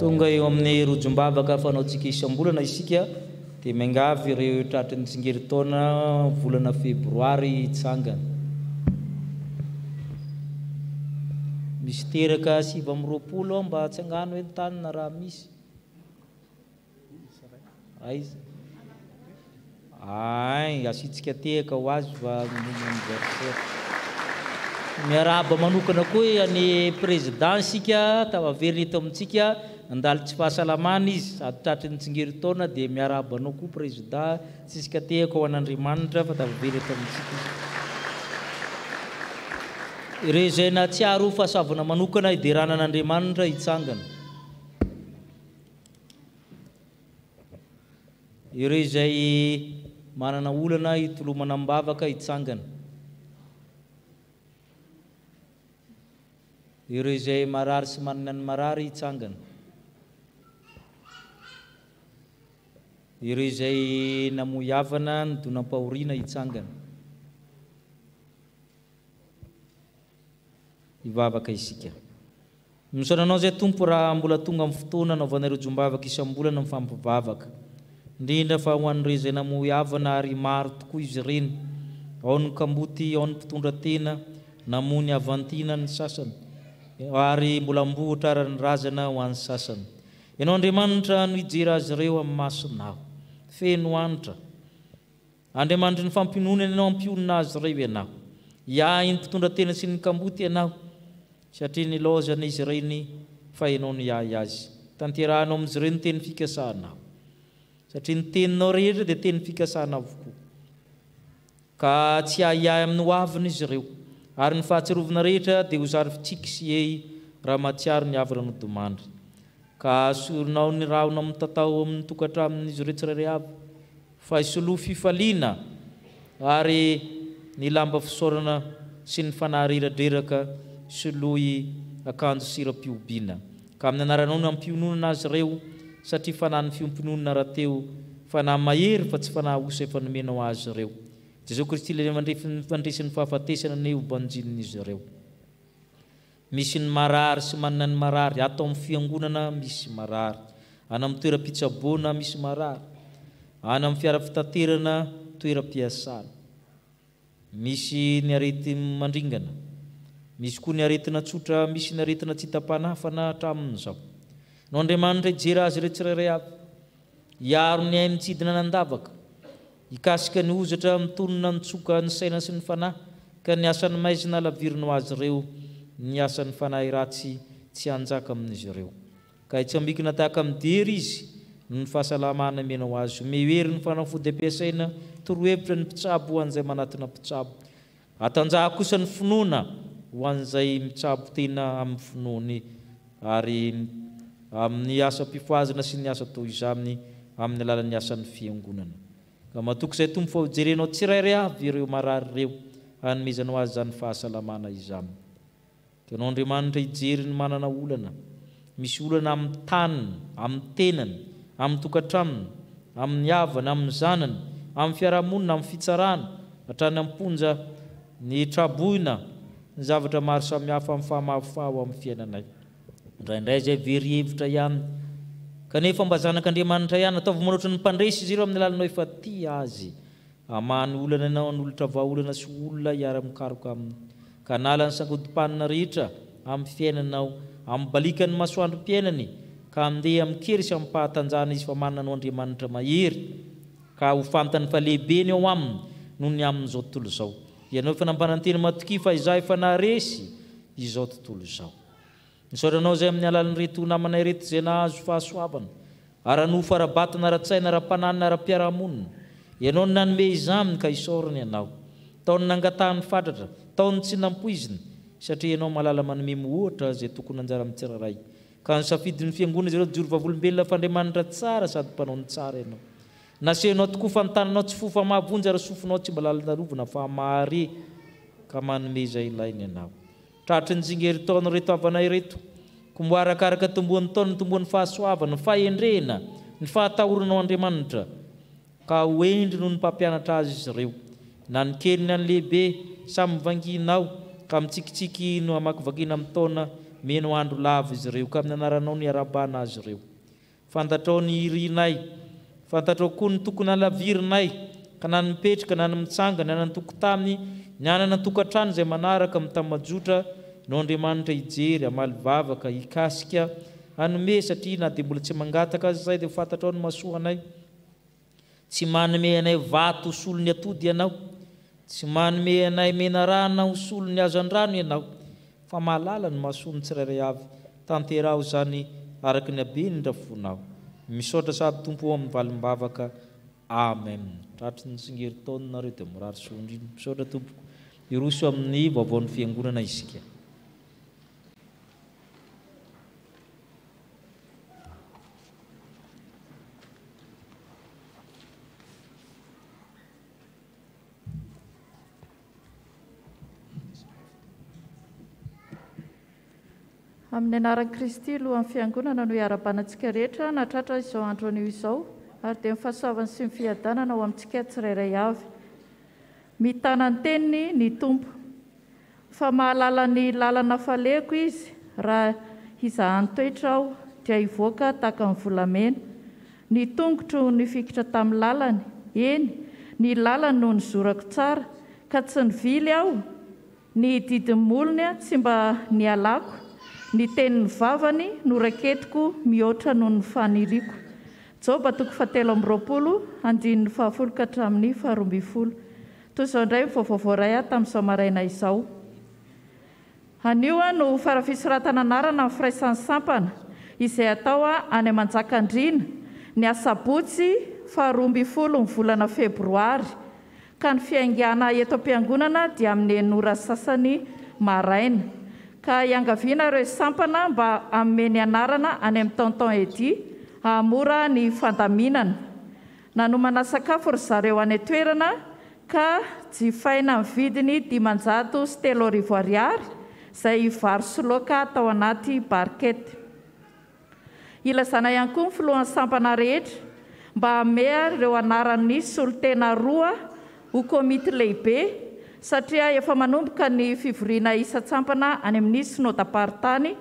tonga eo amin'ny rojombavaka fanaontsika isam-bolana isika dia miangavy ireo tratry ny tsingerin-taona volana febroary itsangana. Misy teraka 720 mba tsy angano hoe tanina raha misy. Aiza? Ay, asitsika tehaka ho azy fa anniversaire. Miarahaba manokana koa any président sika tavaverina eto amintsika andalo tsy fahasalamana izy sady tratry ny tsingerin-taona dia miarabanao koa président tsisika tehaka ho an'Andriamanitra fa tavaverina eto amintsika. Ireo izay natsiaro fahasavana manokana hiderana an'Andriamanitra hitsangana. Ireo izay manana olana hitolomana mbavaka hitsangana. Ireo izay marary sy manana ny marary hitsangana. Ireo izay namoy havana ny donam-pahoriana hitsangana. Hivavaka isika. Misaonanao zay Tompo raha mbola tonga amin'ny fotoana anaovanareo jombavaka isam-bolana mifampivavaka. Indrindra fa ho an'ireo izay namoy havana ary maro tokoa izy ireny. Ao ny kamboty, ao ny mpitondra tena, namoy ny avantina ny sasany. Ary mbola mbohitra ary ny razana ho an'ny sasany. Ianao Andriamanitra no hijery azy ireo amin'ny masonao. Feno anitra. Andriamanitra ny fampinoana ianao ampionina azy ireo ianao. Iahy ny mpitondra tena sy ny kamboty ianao. Satria ny laozana izy ireny fa ianao no iahy azy. Tanterahanao amin'izy ireny teny fikasahanao. Satria ny teninao rehetra dia teny fikasana avokoa. Ka tsy iahy amin'ny hoavina izy ireo. Ary ny fahatsiarovana rehetra dia ho zary fitsiky sy ei raha matsiaro ny havana nodomandry. Ka soronao ny rahona amin'ny tatao amin'ny tokantramin'izy ireo tsirairay avy. Fa isoloha fifaliana ary ny lamba fisaorana sy ny fanahy reradreraka solohy akanjo siram-piobiana. Ka amin'ny anaranao no ampiononana azy ireo satria fanahy ny fiompinonana rahateo fanahy mahery fa tsy fanahy osa efa nomenao azy ireo. Jesosy Kristy ilay mandresin'ny fahafatesana ny ubanjinin'izy ireo. Misy ny marary sy manana ny marary, ato amin'ny fiangonana misy marary, ana amin'ny toeram-pitsaboana misy marary, ana amin'ny fiara fitaterana toeram-piasana. Misy ny arety mandringana, misy koa ny aretina tsotra, misy ny aretina tsy hita-panafana hatramin'izao. No Andriamanitra hijery azy ireo tsirairay avy, hiaro ny ainy tsidina nandavaka, hikasika ny ozatra mitonona ny tsoka ny saina sy ny fanahy, ka ny asan'ny maizina lavirina ho azy ireo, ny asan'ny fanahy ratsy tsy hanjaka amin'izy ireo. Ka hitsambikina tahaka midery izy ny fahasalamana mena ho azy, mehery ny fanafody ampiasaina torohevitra ny mpitsabo ho an'izay manatona mpitsabo, atanjaha kosa ny finoana ho an'izay mitsabo tena amin'ny finoany, ary amin'ny asa mpifoazana sy ny asa toy izany amin'ny alalan'ny asan'ny fiangonana. Ka matoky izay Tompo fa hojerenao tsirairay avy ireo marary ireo, hanomezanao azy zany fahasalamana izany. Ianao Andriamanitra hijery ny manana olana, misy olana amin'ny taniny, amin'ny tenany, amin'ny tokantraminy, amin'ny havana, amin'ny zanany, amin'ny fiarahamonina, amin'ny fitsarana, hatrany amponja ny traboina, ny zavatra maro samihafa amin'ny fahamahafaho amin'ny fiainanay. Indraindray izay very hevitra ihany, kanefa mba zanak'Andriamanitra ihany, ataovy manoatra ny mpandresy izy ireo amin'ny lalanao efa tia azy. Amany olana ianao ny olotra vahaolana sy olona hiara-mikaroka aminy. Ka nala ny sangodimpanina rehetra amin'ny fiainanao, amin'ny balikany masoandro-piainany, ka handeha amin'ny kery sy amin'ny pahatanjahana izy fa mananao Andriamanitra mahery, ka ho fantany fa lehibeny ao aminy noho ny amin'izao tontolo izao. Ianao efa nampananteny matoki fa izaho efa naharesy izao tontolo izao. Nisaoranao izay amin'ny alalan'ny reto namanay reto izay nahazo fahasoavana, ara-no farabatana ara-tsaina, ara-pananina, ara-piarahamonina. Ianao ny nanome izaminy ka isaorana ianao. Taony nangatahany fatratra, taony tsy nampoizina, satria ianao malala manome ohatra izay tokony anjara amin'ny tsirairay. Ka nisafidiny fiangonana izy ireo jory vavolombelona fa Andriamanitra tsara sady mpanao ny tsara ianao. Nasehanao tokoa fa nitananao tsy fo fa mahavonjy ary sofinao tsy mba lalan-darovana fa mahare, ka manome izay ilainy ianao. Tratry ny zingerin-taona reto avanay reto, kombo arakaraka tomboan'ny taona, ny tomboan'ny fahasoavana, ny fahendrena, ny fahatahoranao Andriamanitra, ka hoendry noho ny mpampianatra azy izy ireo. Na ny kely na ny lehibe samy vanginao, ka mitsikitsiky no hamakivakiana amin'ny taona, meno andro lava izy ireo ka amin'ny anaranao ny arabana azy ireo fantatrao ny irinay fantatrao koa ny tokony alavirinay ka na mipetraka na mitsangana na nitoko taminy ny anana tokantrano izay manaraka mitamajotra no Andriamanitra ijery amalivavaka ikasika anome satria na dia mbola tsy mangataka azy izay dia fantatrao ny masoanay tsy manome anay vato solo ny atody ianao tsy manome anay menarana solo ny azo andrano ianao fa mahalala ny masoany tsirairay avy tanterao zany araka ny habe ny rafonao misaotra sady tompo amin'ny valimbavaka amen tratry ny tsingery taonanareo dia mirary soandriny misaotra tompo iroso amin'ny vaovaon'ny fiangonana isika amin'ny anaran'i Kristy lohan'ny fiangonana no iara-banantsika rehetra natratra izao andro anio izao ary dia mifahasoavany sy ny fiadanana ao amintsika tsirairay avy mitana ny teniny ny tompo fa mahalala ny lalana faleko izy raha izahany toetra aho dia hivoaka tahaka ny volamena ny tongotro ny fikitra tamin'ny lalany eny ny lalany no nizorako tsara ka tsy nivily aho ny didiny molony tsy mba ny alako ny tenin'ny vavany no raketiko mihoatra noho ny faniriako Joba 7:20 ka hatramin'ny 12 toy izao indray vaovao ray tamin'izao maraina izao anio no farafisiratana anarana amin'ny firaisan'ny sampana izay atao any Manjakandriana ny asabotsy 12 ny volana febroary ka ny fiaingana eto am-piangonana dia amin'ny 9 sasany maraina ka iangaviana ireo sampana mba ameny anarana any amin'ny tonton edy amora ny fandaminana nanomana sakafo ry zareo any toerana ka jifaina amin'ny vidiny 503 ariary izay vary sy laoka atao anaty barkety ilazana ihany koa ny filohan'ny sampana rehetra mba hamea ireo anaran'ny solotena 2 ho komity lehibe satria efa manomboka ny fivoriana isa-tsampana any amin'ny synodam-paritany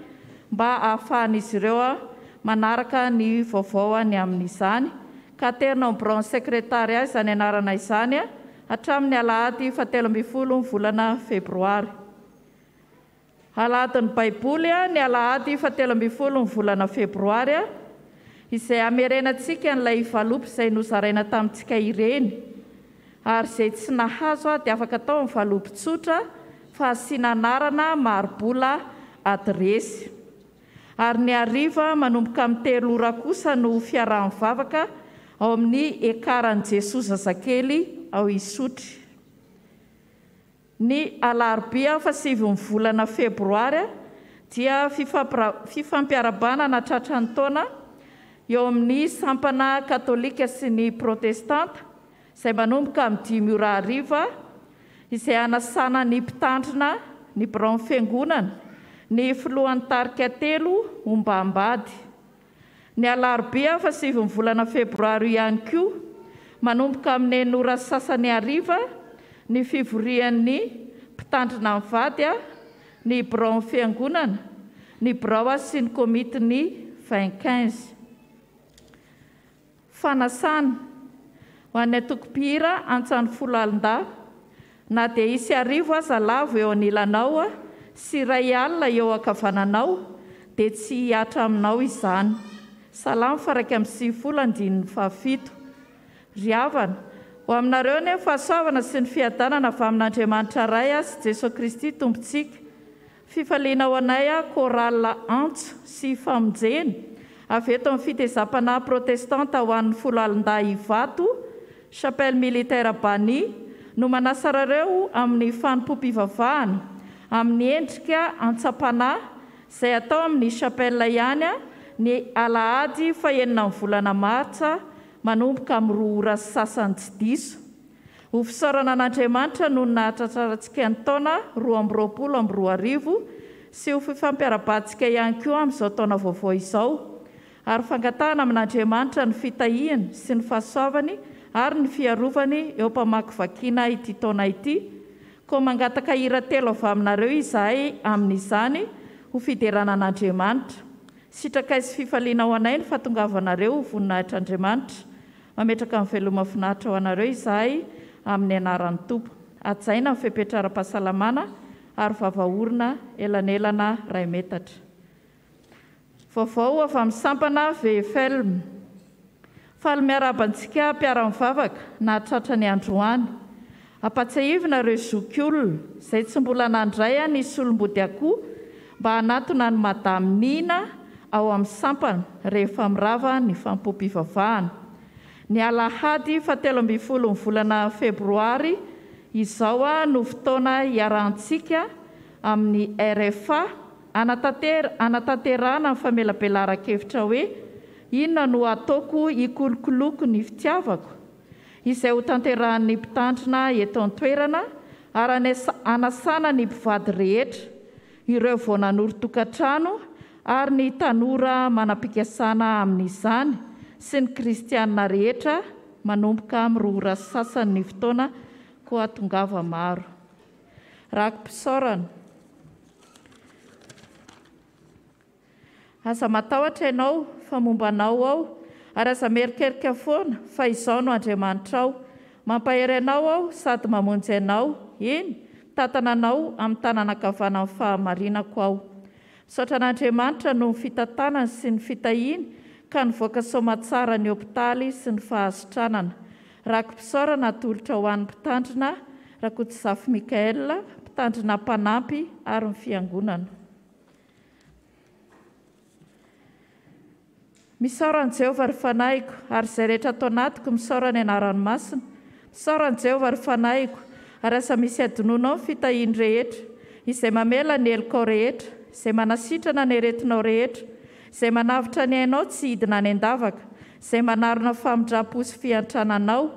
mba ahafahan'izy ireo manaraka ny vaovao any amin'izany ka terina ambron sekretary azy izany anarana izany hatramin'ny alahady 17 ny volana febroary alahadin'ny baiboly ny alahady 17 ny volana febroary izay amerenantsika n'ilay valopy izay nozaraina tamintsika ireny ary izay tsy nahazo dia afaka atao amin'ny valopy tsotra fa asiana anarana marobola adresy ary ny ariva manomboka amin'ny 3 ora kosa no fiarahan'ny vavaka ao amin'ny ekaran'i Jesosy zazakely ao Isotry ny alarobia 7 ny volana febroary dia fifampiarabana natratra ny taona eo amin'ny sampana katolika sy ny protestanta izay manomboka amin'ny 5 ora hariva izay anasana ny mpitandrina ny braon fiangonana ny filohan'ny tarika 3 ombambady ny alarobia 7 ny volana febroary ihany koa manomboka amin'ny 9 ora sasany hariva ny fivorian'ny mpitandrina amin'ny vady ny braon fiangonana ny brao sy ny komity ny 25 fanasana ho an'ny atokopihira antsany 10 alin-da na dia isy arivo aza lavo eo anilanao sy 2 alina eo ankavananao dia tsy hiatra aminao izany salamo 1:7 ryavana ho aminareo ny fahasoavana sy ny fiadanana avy amin'Andriamanitra ray sy Jesosy Kristy tompontsika fifaliana ao anay korala antso sy famonjeny avy eto amin'ny fitezapana protestanta ho an'ny 10 alin-da Ivato chapelle militaire Bani no manasarareo amin'ny fanompoam-pivavahana amin'ny endrika antsapana izay atao amin'ny chapelle ihany ny alahady 9 ny volana martsa manomboka amin'ny 2 ora sasany tsy diso ho fisaorana an'Andriamanitra no nahatratrarantsika ny taona 2022 sy ho fifampiarabantsika ihany koa amin'izao taona vaovao izao ary fangatahana amin'Andriamanitra ny fitahihany sy ny fahasoavany ary ny fiarovany eo mpamakivakiana ity taona ity koa mangataka hira telo avy aminareo izahay amin'izany ho fiderana an'Andriamanitra. Sitraka sy fifaliana ho anay ny fahatongavanareo ho voninahitr'Andriamanitra. Mametraka amin'ny veloma finaritra ho anareo izahay amin'ny anaran'ny Tompo. Ajaina amin'ny fipetraram-pahasalamana ary vavaorona elanelana ray metatra. Vaovao avy amin'ny sampana VFL. Faly miarabantsika mpiara-mivavaka na tratra ny androany. Apatsahivina ireo zokiolona izay tsy mbola nandray ny solom-body akoho mba hanatona ny madamy Nina ao amin'ny sampana rehefa mirava ny fampom-pivavahana. Ny alahady 17 ny volana febroary izao no fotoana hiarahantsika amin'ny RFA anatanterahana ny famelabelara-kevitra hoe inona no ataoko ikolokoloko ny fitiavako, izay ho tanterahan'ny mpitandrina eto an-toerana ary anasana ny mpivady rehetra, ireo vao nanoro-tokantrano ary ny tanora manam-pikasana amin'izany sy ny kristianina rehetra manomboka mirohora sasany ny fotoana ko atongava maro. Rakim-pisaorana. Aza matahotra ianao fa mombanao ao ary aza merikerika foana fa izao no Andriamanitra ao. Mampahery anao ao sady mamonjy anao, eny tatana anao amin'ny tanana ankavanana amin'ny fahamarinako ao. Misaotra an'Andriamanitra no ny fitantanana sy ny fitahiany ka nivoaka soamantsara ny hopitaly sy ny fahasitranana. Rakim-pisaorana atolotra ho an'ny mpitandrina Rakotomanga Mikaela, mpitandrina mpanampy ary ny fiangonana. Misaorana Jehovah ry fanahyko ary izay rehetra atao anatiko misaorana anaran'ny masina. Misaorana Jehovah ry fanahyko ary asa misy adinoinao fitahiany rehetra, izay mamela ny helikao rehetra, izay manasitrana ny aretinao rehetra, izay manavitra ny ainao tsy hidina ny andavaka, izay manarona famindra-po sy fiantrananao,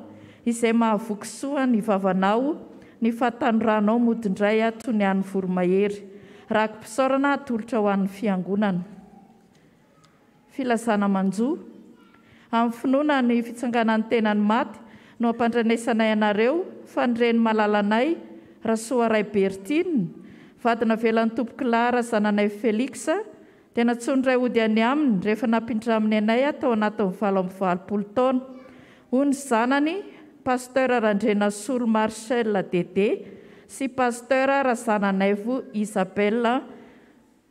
izay mahavoky soa ny vavanao, ny fahatanoranao modindray toy ny an'ny voromahery. Rakim-pisaorana atolotra ho an'ny fiangonana. Filazana manjo amin'ny finoana ny fitsanganan'ny tenany maty no ampandranesanay anareo fa nireny malalanay Rasoa Ray Bertine, vadina velan'ny Tompo Klara zananay Felixa, dia natsony ray ody any aminy rehefa nampindraminy anay tao anatin'ny 20 taona. Hoy ny zanany Pasteur Randrena Soul Marcel Dede sy Pasteur Razananaivo Isabelle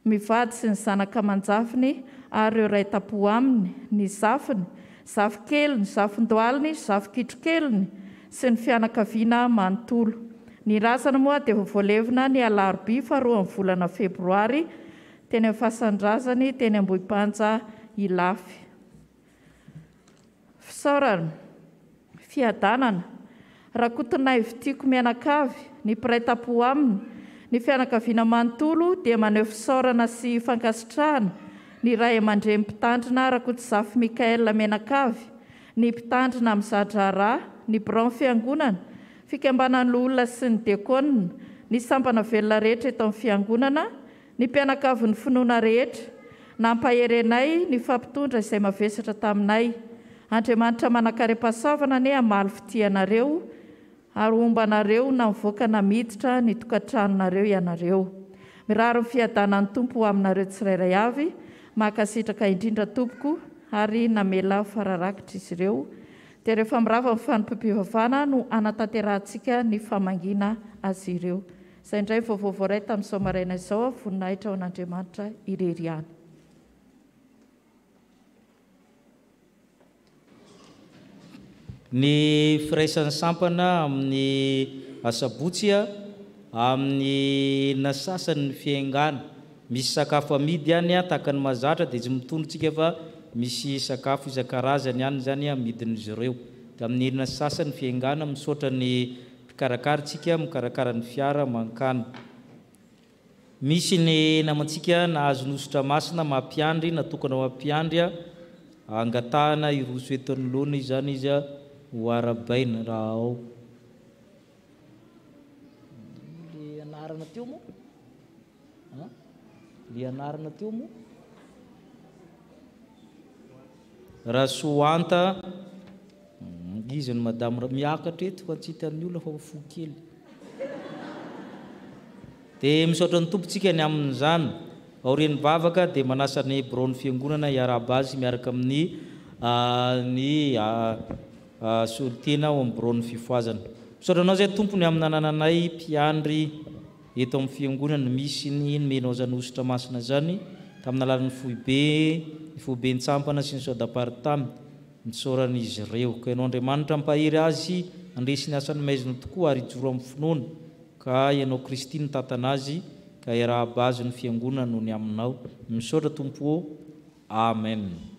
mivady sy ny zanaka aman-jafiny ary ireo ray tapo aminy, ny zafiny, zafikeliny, zafindoaliny, zafikitrokeliny sy ny fianakaviana manontolo. Ny razana moa dia voalevina ny alarobia 2 volana febroary teny amin'ny fasan-drazany teny Ambohipanja Ilafy. Fisaorana, fiadanana. Rakotonay vidiko mianakavy, ny mpiray tapo aminy, ny fianakaviana manontolo dia maneho fisaorana sy fankasitrahana ny ray aman-dreny mpitandrina Rakotomanga Mikaela mianakavy, ny mpitandrina amin'ny Zadrara, ny Bron fiangonana, fikambanan'ny olona sy ny diakonina, ny sampana velona rehetra eto amin'ny fiangonana, ny mpianakavy ny finoana rehetra, nampahery anay ny fampitondra izay mavesatra taminay. Andriamanitra manakare-pahasoavana ny hamaly fitianareo ary ombanareo na mivoaka namiditra ny tokantranonareo ianareo. Mirary ny fiadanan'ny Tompo aminareo tsirairay avy, makasitraka indrindra tompoko ary namela fararakitra izy ireo. Dia rehefa mirava ny fanompoam-pivavahana no anatanterantsika ny famangina azy ireo. Izay indray vaovao voaray tamin'izao maraina izao, voninahitra ao an'Andriamanitra ireriany. Ny firaisan'ny sampana amin'ny asabotsy amin'ny nasasany ny fiaingana. Misy sakafo amidy ihany tahaka ny mahazatra dia tsy mitondrotsika fa misy sakafo isan-karazany ihany zany amidin'izy ireo. Dia amin'ny nasasany fiaingana misaotra ny mpikarakaratsika mikarakara ny fiara mankany. Misy ny namantsika nahazo nosotra masina mampiandry, natokana ho ampiandry angatahana iroso eto anoloana izany izy ho arabaina raha ao. Le anarana teo moa? Le anarana teo moa? Rasoanta izy ny madame miakatra eto fa tsy hitan'ny olona fa fo kely. Dia misaotra ny tompontsika ny amin'izany. aorian'ny vavaka dia manasa ny brony fiangonana iaraba azy miaraka amin'ny ny solitena ao amin'ny brony fifoazana. Misaotranao zay tompony amin'ny anananay mpiandry eto amin'ny fiangonana misy ny menao zanositra masina zany tamin'ny alalan'ny foibe ntsampana sy ny sodapartamy mitsoran'izy ireo ka ianao Andriamanitra mpahiry azy andresiny asany maizina tokoa ary ijoro amin'ny finoana ka ianao Kristy ny tatana azy ka iarahaba azy ny fiangonana noho ny aminao misaotra tompo. Amen.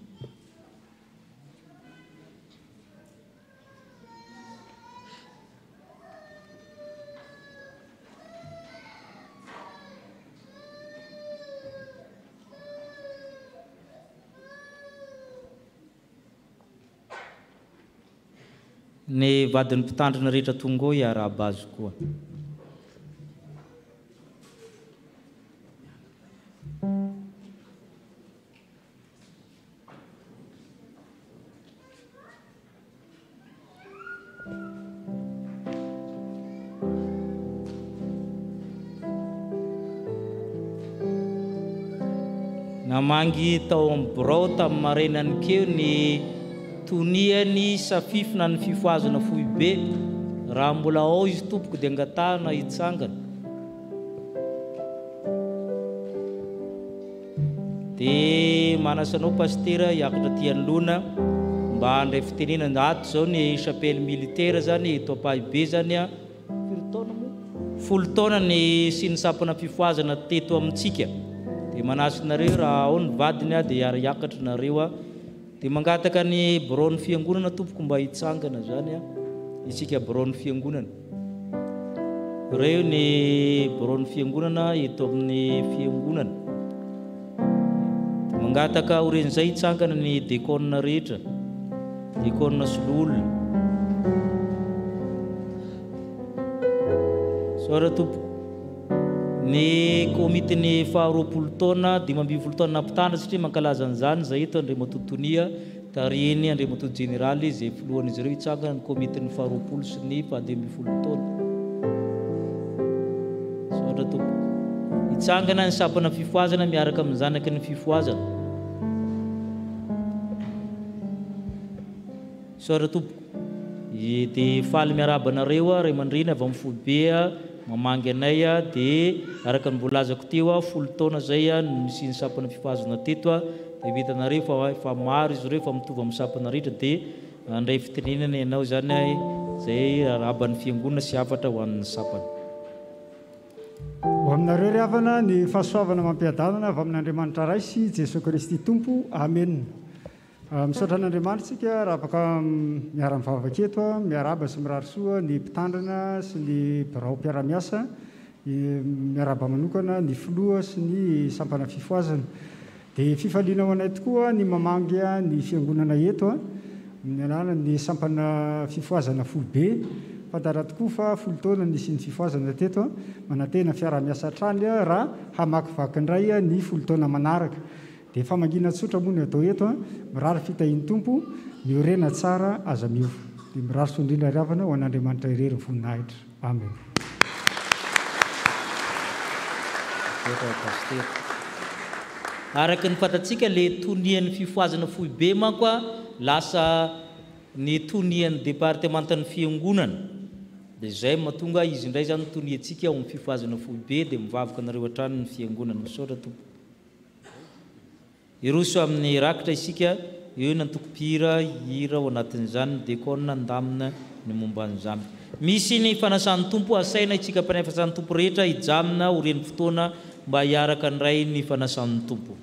Ny vadin'ny mpitandrina rehetra tonga iarahaba azy koa. Namangy tao amin'ny birao tamin'ny marenany keo ny toniany safifina ny fifoazana foibe raha mbola ao izy tompoko dia angatahana hitsangana dia manasanao pastera hiakatra tian'olona mba handray fitenenana ato zao ny chapelle militaire zany eto Ampahibe zany a folo taona ny sinisapana fifoazana teto amintsika dia manasinareo raha ao ny vadiny a dia hiakatra nareo a dia mangataka ny brony fiangonana tompoko mba hitsangana zany a isika brony fiangonana reo ny brony fiangonana eto amin'ny fiangonana mangataka oren'izay hitsangana ny dekôna rehetra dekôna sololona soara tompoko ny komiteny faharoapolo taona 15 taona nampitandra satria mankalaza an'izany zay eto Andriamatotonia Tarieny Andriamatoto Jeneraly zay filohan'izy ireo hitsangana ny komiteny faharoapolo sy ny 12 taona soatra tompo hitsangana ny sapana fifoazana miaraka amin'ny zanaky ny fifoazana soatra tompo dia faly miarabanareo ray aman-dreny avy amin'ny foibe mamangy anay dia araka ny volazako teo folo taona zay nisy ny sapana fifoazana teto dia vitanareo fa maro izy ireo fa mitovy amin'ny sapana rehetra dia andray fitenenana ianao zany zay araban'ny fiangonana sy afatra ho an'ny sapana. Ho aminareo ry havana ny fahasoavana mampiadanana avy amin'Andriamanitra raisy Jesosy Kristy tompo. Amen. Misaotra an'Andriamanitra tsika raha afaka miara-mivavaka eto miaraba sy mirary soa ny mpitandrina sy ny birao mpiara-miasa miaraba manokana ny filoha sy ny sampana fifoazana dia fifaliana ho anay tokoa ny mamangy ny fiangonana eto amin'ny alalany sampana fifoazana foibe fantara tokoa fa folo taona nisy ny fifoazana teto manantena fiara-miasa hatrany raha hamakivaky indray ny folo taona manaraka dia famangina tsotra moa ny atao eto mirary fitahin'ny tompo miorena tsara aza miova dia mirary sondrindra ry havana ho an'Andriamanitra irery ny voninahitra. Amen. Araka ny fantatsika le tonian'ny fifoazana foibe manko lasa ny tonian'ny departementan'ny fiangonana dia zay mahatonga izy indray zany toniantsika ao amin'ny fifoazana foibe dia mivavaka nareo hatrany ny fiangonana. Misaotra tompo iroso amin'ny rakitra isika eo nantokopira hira ao anatin'izany dekôna andamina ny momban'izany misy ny fanasan'ny tompo asaina itsika mpanefasan'ny tompo rehetra hijamina oren'ny fotoana mba hiaraka ndray ny fanasan'ny tompo.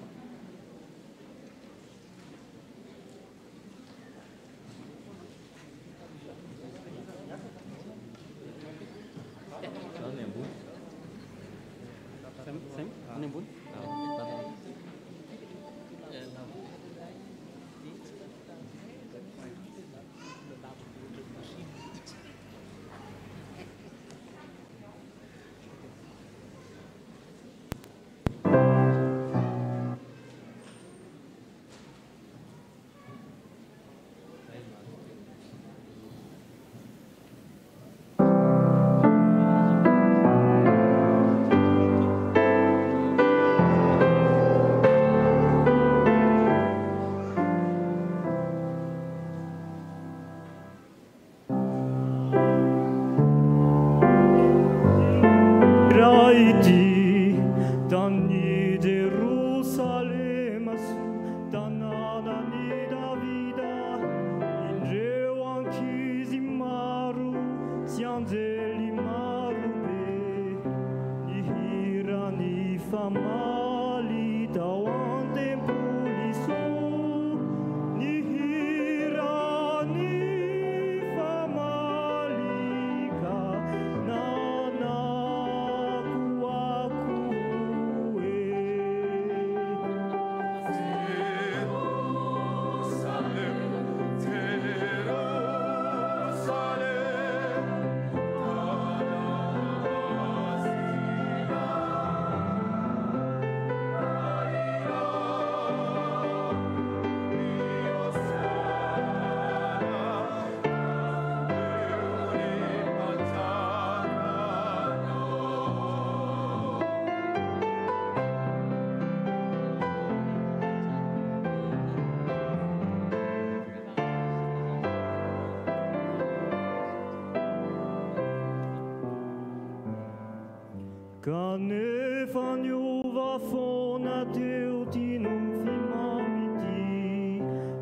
Kanefa niova foana teo tinofy mamity,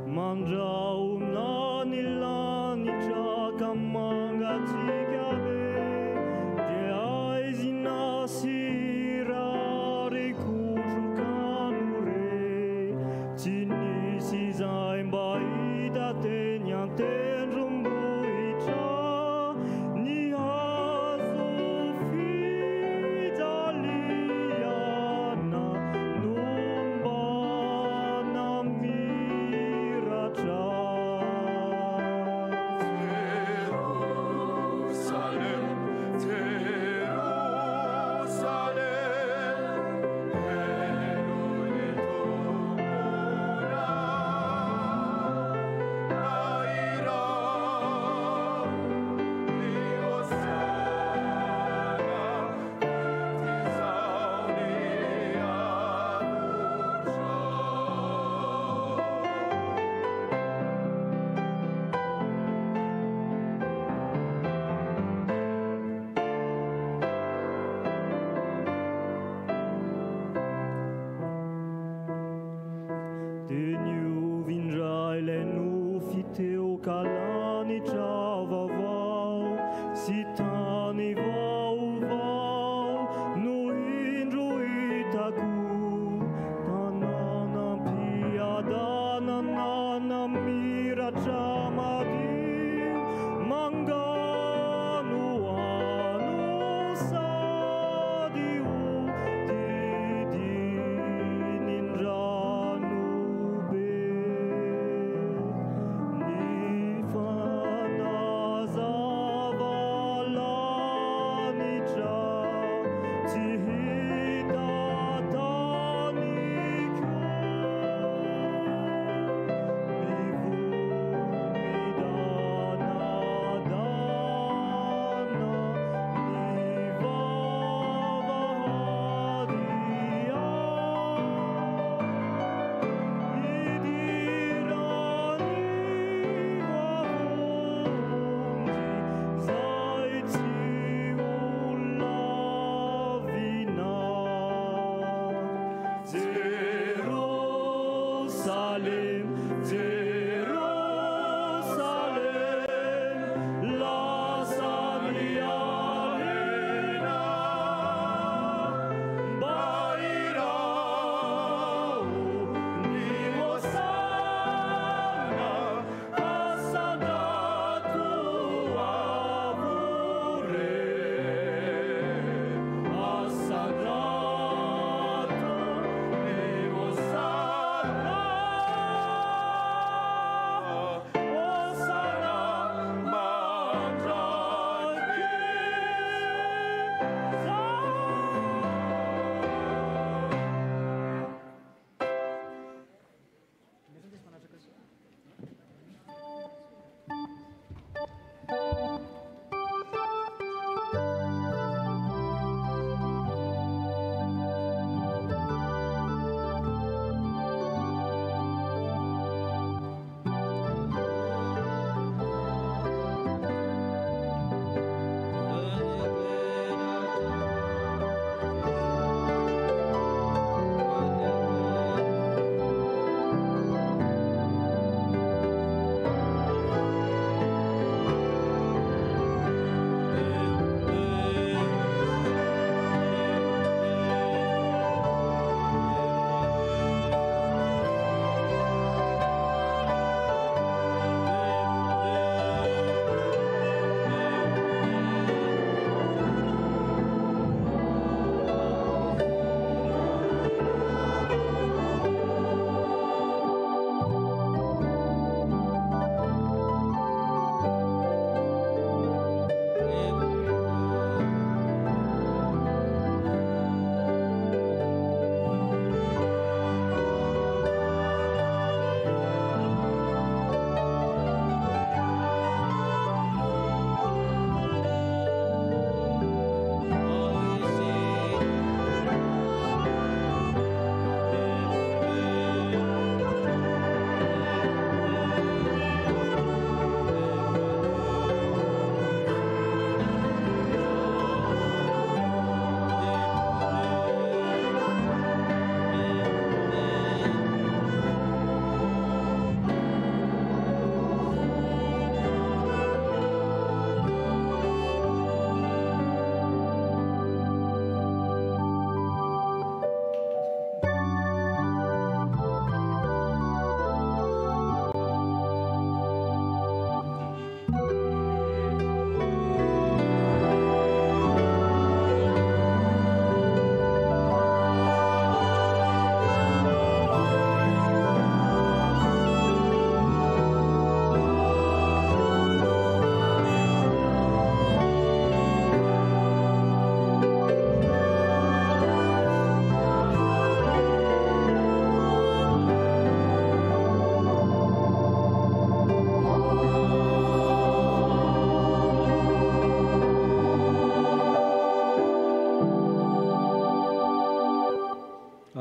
mandraona ny lanitra ka mangatsika be, dia aizina sirary kotrokano re, tsy nisy izay mba hita teny an-tendrombohitra, ny hazo fijaliana no mba namiratra. Teo kalanitra vaovao sy tany vaovao no indro hitako, tanànam-piadanana namiratra madio, mangano ano sady ho didinindrano be.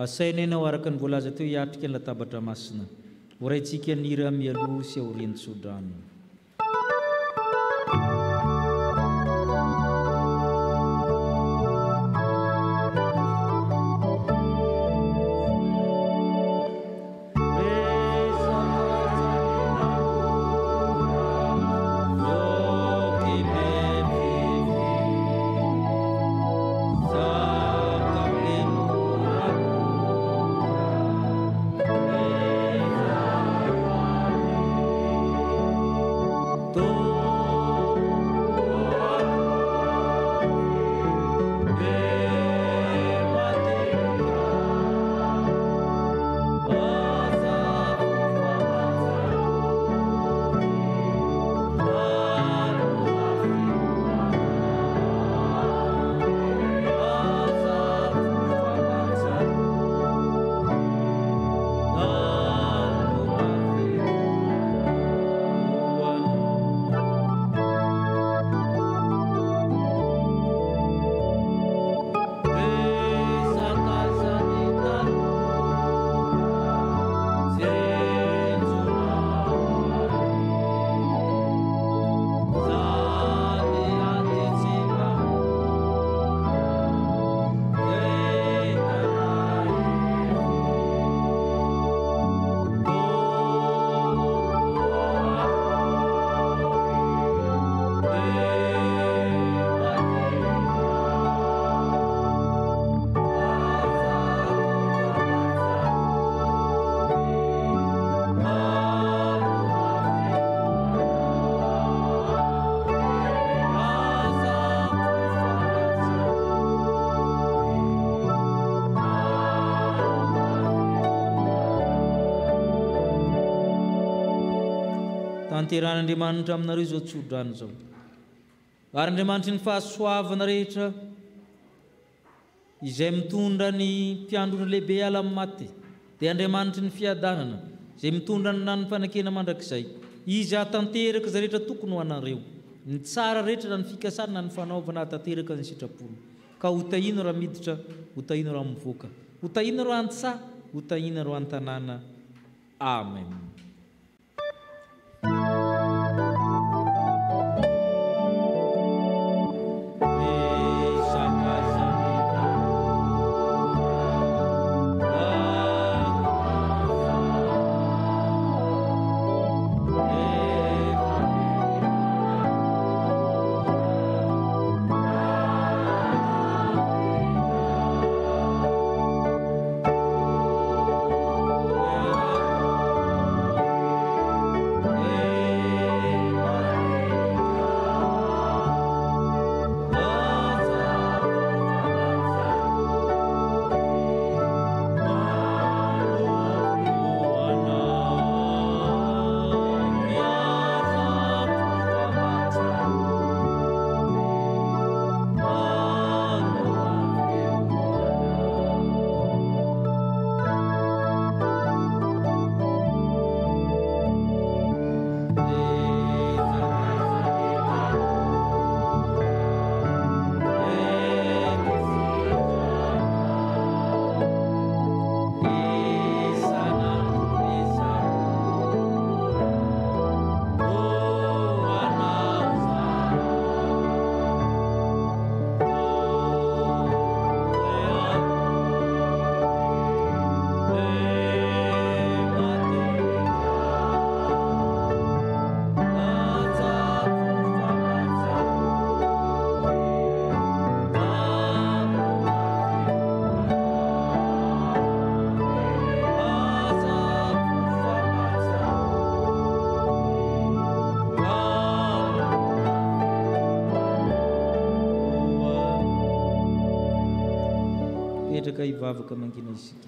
asaina ianao araka ny voalaza teo hiatrika ny latabatra masina oraintsika ny hira mialoha sy aorian'ny sodrano. Tanteran'Andriamanitra aminareo izao tsodrano izao. Ary Andriamanitry ny fahasoavana rehetra izay mitondra ny mpiandrona lehibe ala amin'ny maty, dia Andriamanitry ny fiadanana izay mitondra ny nanimpanakena mandrakizay. Izy hatanteraka izay rehetra tokony ho anareo. Ny tsara rehetra na ny fikasana na ny fanaovana hatanteraka ny sitrapony. Ka hotahina raha miditra, hotahina raha mivoaka, hotahina raha an-tsaha, hotahina raha an-tanàna. Amen. Petraka hivavaka mangina isika.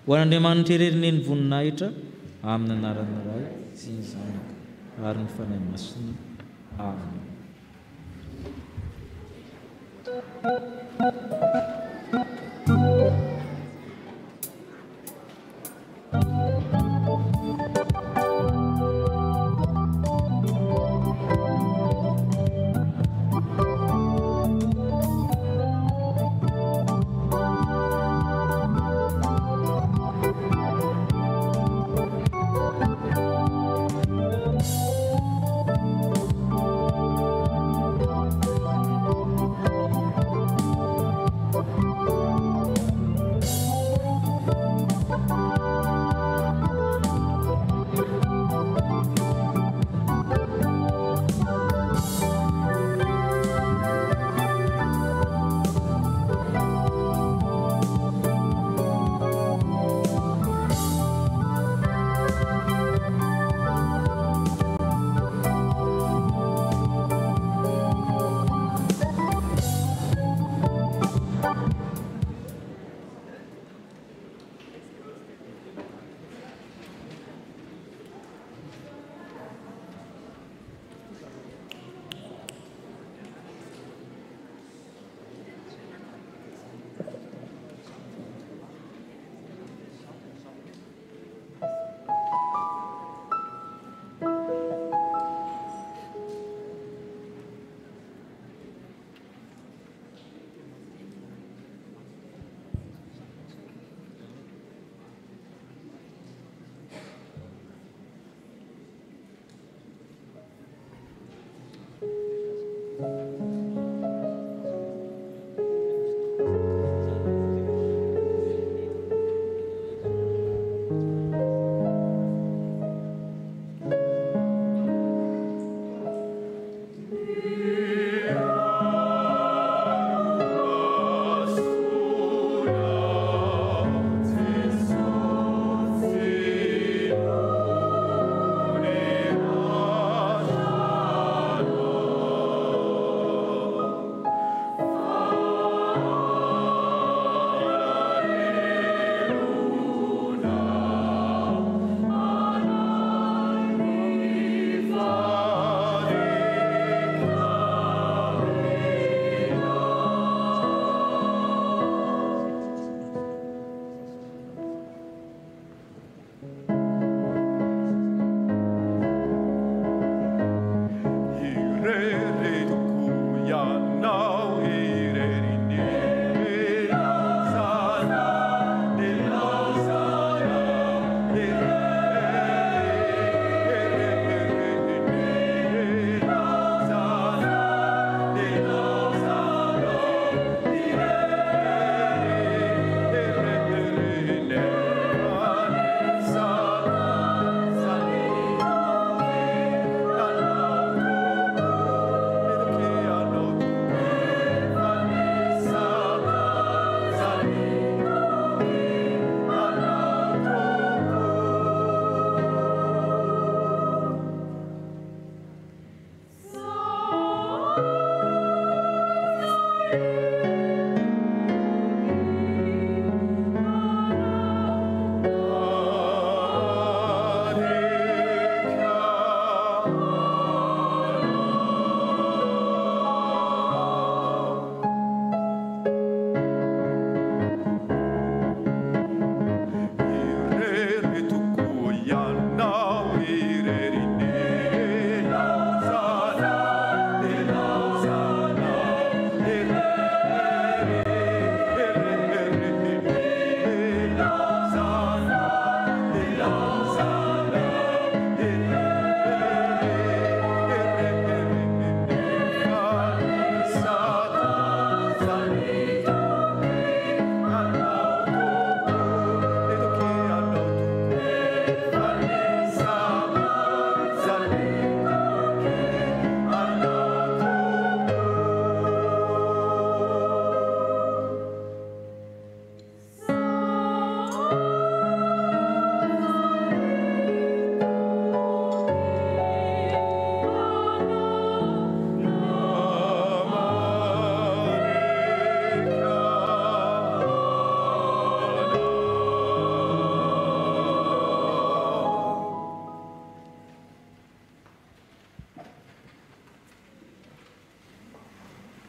Ho an'Andriamanitra hereriny ny voninahitra amin'ny anarana iray sy ny zanaka ary ny fanahy masina. Amen.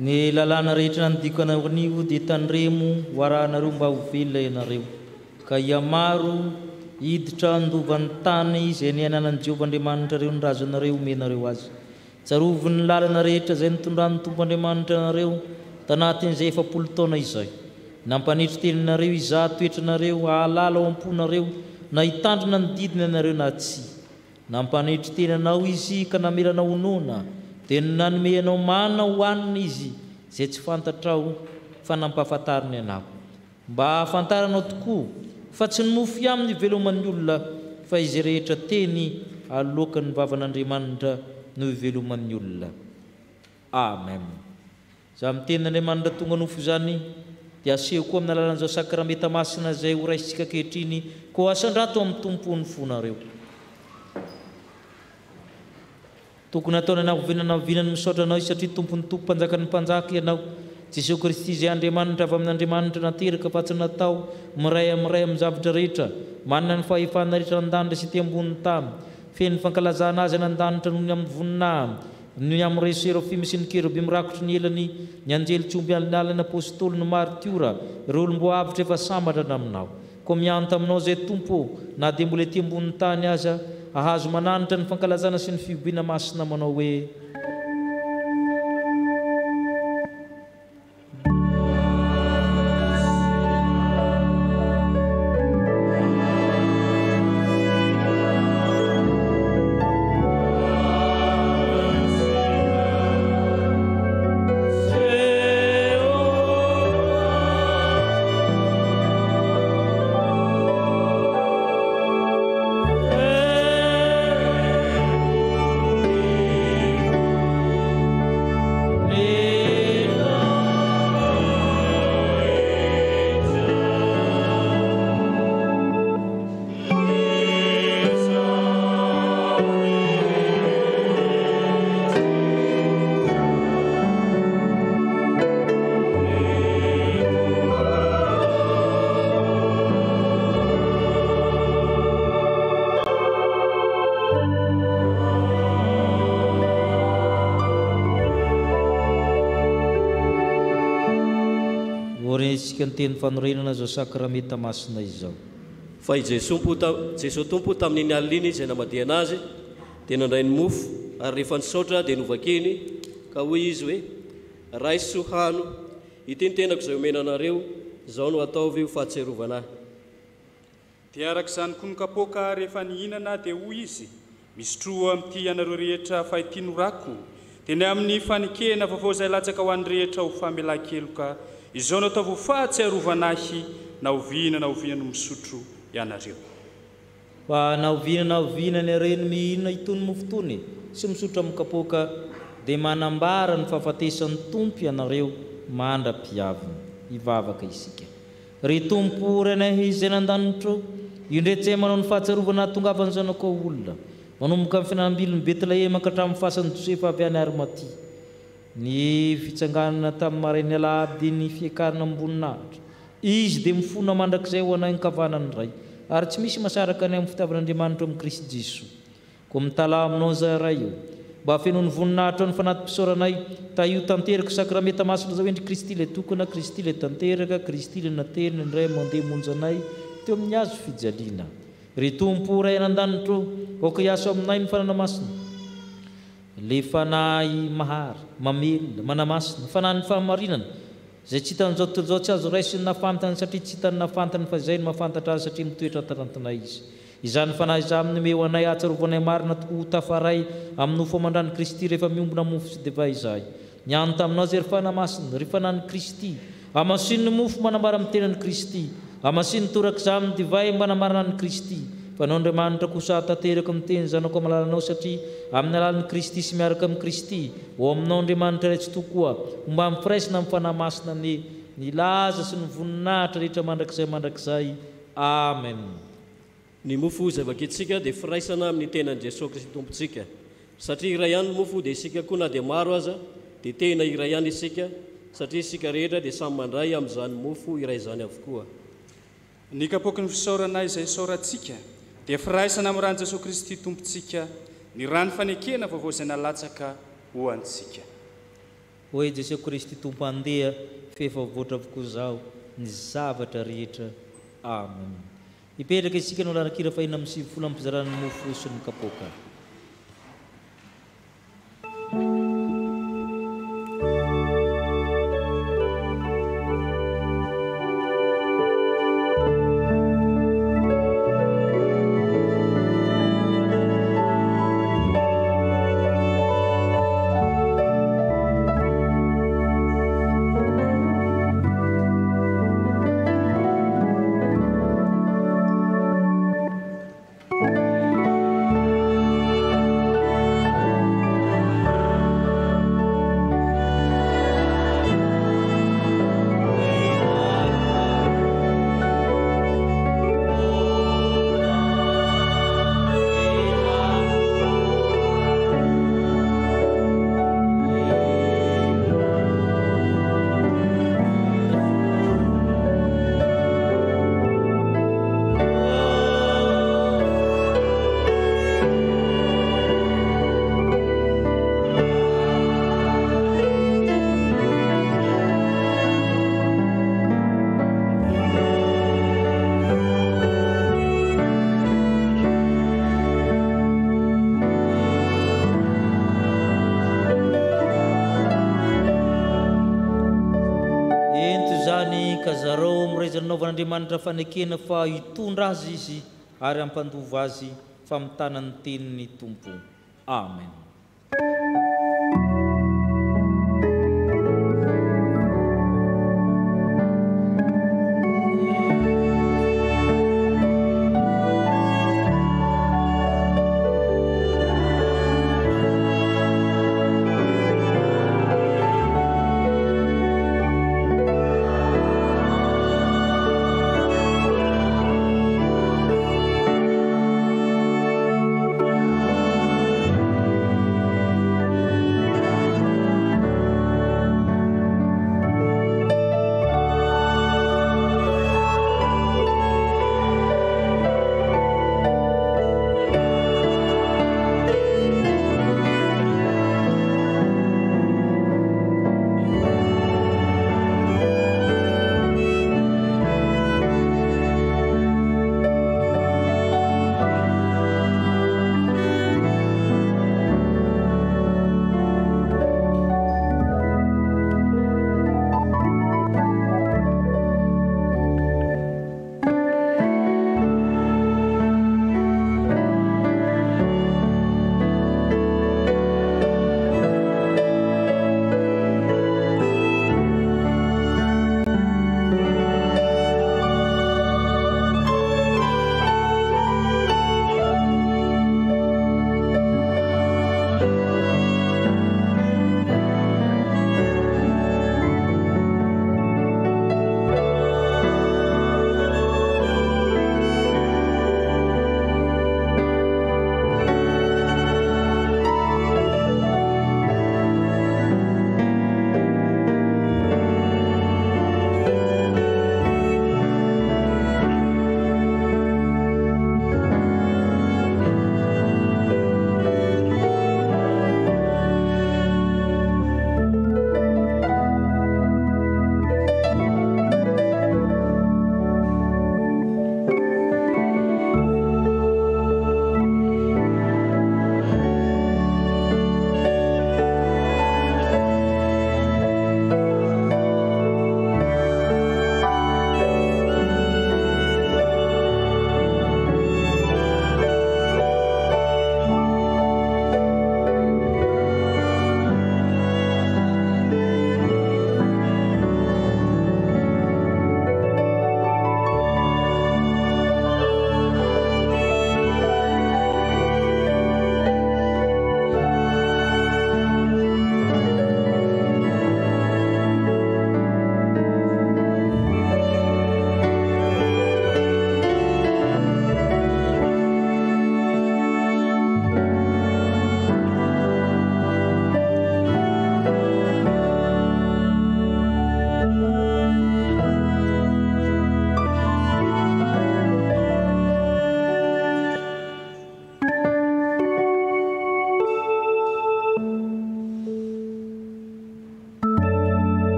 ny lalàna rehetra nandiko anareo dia tandremo hoarahanareo mba ho velona ianareo ka iamaro hiditra andovan'ny tany izay ny ainanan'i Jehovahandriamanitra reo ny razonareo omenareo azy tsaroviny lalana rehetra izay nitondran'ny tompo Andriamanitra anareo tanatin'izay 70 taona izay nampanitry teninareo izaha toetranareo ahalala ao am-ponareo na hitandrina ny didiny anareo na tsy nampanitry tenanao izy ka namelanao honoana dia nanomeanao mana ho anina izy izay tsy fantatrao fa nampahafantariny anao mba hahafantaranao tokoa fa tsy ny mofo aminy iveloman'ny olona fa izy rehetra teny alokan'ny vavan'Andriamanitra no iveloman'ny olona. Amen. Za mitenin'Andriamanitra tonga nofo zany dia aseho koa amin'ny alalan'izao sakramenta masina izay ho raisitsika ankehitriny koa asandrato amin'ny tompony fonareo. Tokony ataony navinany misaotra anao satria tompony tompo mpanjakan'ny mpanjaka ianao Jesosy Kristy izay Andriamanitra avy amin'ny Andriamanitra nateraka fa tsy natao miray amin'ny zavatra rehetra manana ny fahefana rehetra an-danitra sy ty ambony tany feno fankalazana azy an-danitra noho ny amin'ny voninahiny noho ny amin'ny serafima sy ny kerubi mirakotry ny elany ny anjely tsy omby alina apôstôly ny martiora ireo olom-boavitra efa sambatra aminao koa mianta aminao izay tompo na dia mbola ety ambony tany aza ahazo mananitra ny fankalazana sy ny fiobina masina manao hoe teny fanorenana zao sakramenta masina izao fa i Jesosy tompo tamin'iny alina izay namadia anazy dia nandray ny mofo ary rehefa nisaotra dia novakeny ka hoy izy hoe raisy sohano itenitenako izay omena anareo izao no ataovy ho fahatserovana dia arak'izany koa nokapoaka rehefa nihinana dia hoy izy misotro amin'ity anareo rehetra fa ity norako dia ny amin'ny fanikena vaovao izay latsaka ho an'ny rehetra ho famelan-keloka izao no ataovy ho fahatsiarovanahy na oviana misotro ianareo fa na oviana ny areny mihinana itony mofotony sy misotro amin'ny kapoaka dia manambara ny fahafatesan'ny tompo ianareo mandra-piavina hivavaka isika ry tompo renay izay nandanitro indretsy manao ny fahatsiarovana tongavany zanako olona manomboka amin'ny fianambiliny Betlehema ka hatramin'ny fasan'i Josefa avy any Arimatia ny fitsanganana tamin'ny marainy alahady ny fiakarana amboninahitra izy dia mifona mandrakizay ho anay ny kavanany ray ary tsy misy masaraka ny amin'ny fitiavan'Andriamanitra amin'ny Kristy Jesosy koa mitala aminao zahay io mba fenony voninahitra ny fanaty-pisaoranay ta io tanteraka sakramenta masina zao endry Kristy le tokona Kristy le tanteraka Kristy le naterina ny ray mandeha monjanay teo amin'ny azo fijaliana ry tompo ray anan-danitro oka hiaso aminay ny fanana masina le fanahy mahary mamelona manamasina fanahy ny fahamarinana izay tsy hitan'izao tontolo izao tsy azo raisiny nafantany satria tsy hitany nafantany fa izay no mahafantatra azy satria mitoetra tarantinay izy izany fanahy iza amin'ny meo anay ahatsarovana marina tokoa tafaray amin'ny nofo amandrany Kristy rehefa miombona mofo sy divay izahay ny anta aminao izay ry fanahy masina ry fanahy Kristy amasin'ny mofo manambara amin'ny tenan'i Kristy amasin'ny toraka iza amin'ny divay manamarana ny Kristy fa nao Andriamanitra kosa tanteraka amin'ny teny zanako malalanao satria amin'ny alalan'ny Kristy sy miaraka amin'ny Kristy ho aminao Andriamanitra raitsy tokoa mba mifiraisina amin'ny fanahy masina ny laza sy ny voninahitra rehetra mandrakizay amen. Ny mofo izay vakentsika dia firaisana amin'ny tenan'i Jesosy Kristy tompontsika satria iray ihany mofo dia isika koa na dia maro aza dia tena iray ihany isika satria isika rehetra dia samy mandray amin'izany mofo iray izany avokoa ny kapoky ny fisaorana izay saorantsika dia firaisana amin'ny rano Jesosy Kristy tompontsika ny rano fanekena vaovao izay nalatsaka ho antsika hoe Jesosy Kristy tompo andeha fehefavoatra avokoa zao ny zavatra rehetra. Amen. Ipetraka isika no larakira fahina amin'ny 20 amin'ny fizarana ny mofo sy ny kapoka. Naovan'Andriamanitra fanekena fa hitondra azy izy ary ampandova azy famitana ny tenin'ny Tompo. Amen.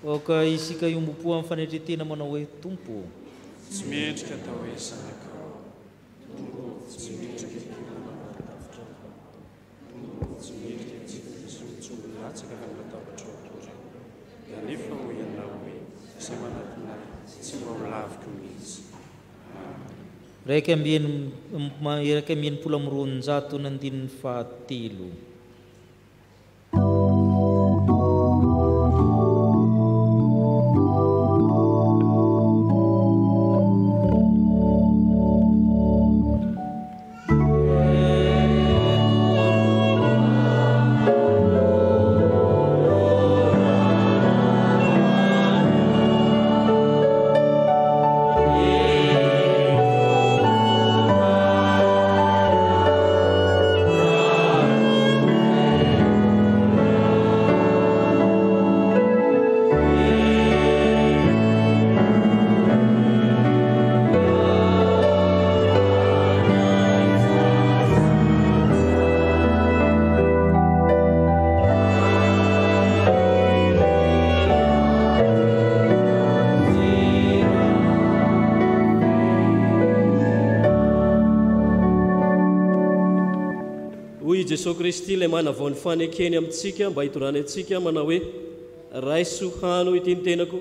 oka isika iombopo amin'ny fanetretena manao hoe tompo tsy mendrika atao hoe zanakao tsy mendrika tsy mendrika tsy latsaka fa natabatro atory da nefa ho ianao hoe izay manatinay tsy mba ho laviko mihitsy raiky ambin'ny-polo amby roanjato ny andininy fahatelo. Jesosy Kristy ilay manavao ny fanekeny amintsika mba hitorany antsika manao hoe raiso hano ity ny tenako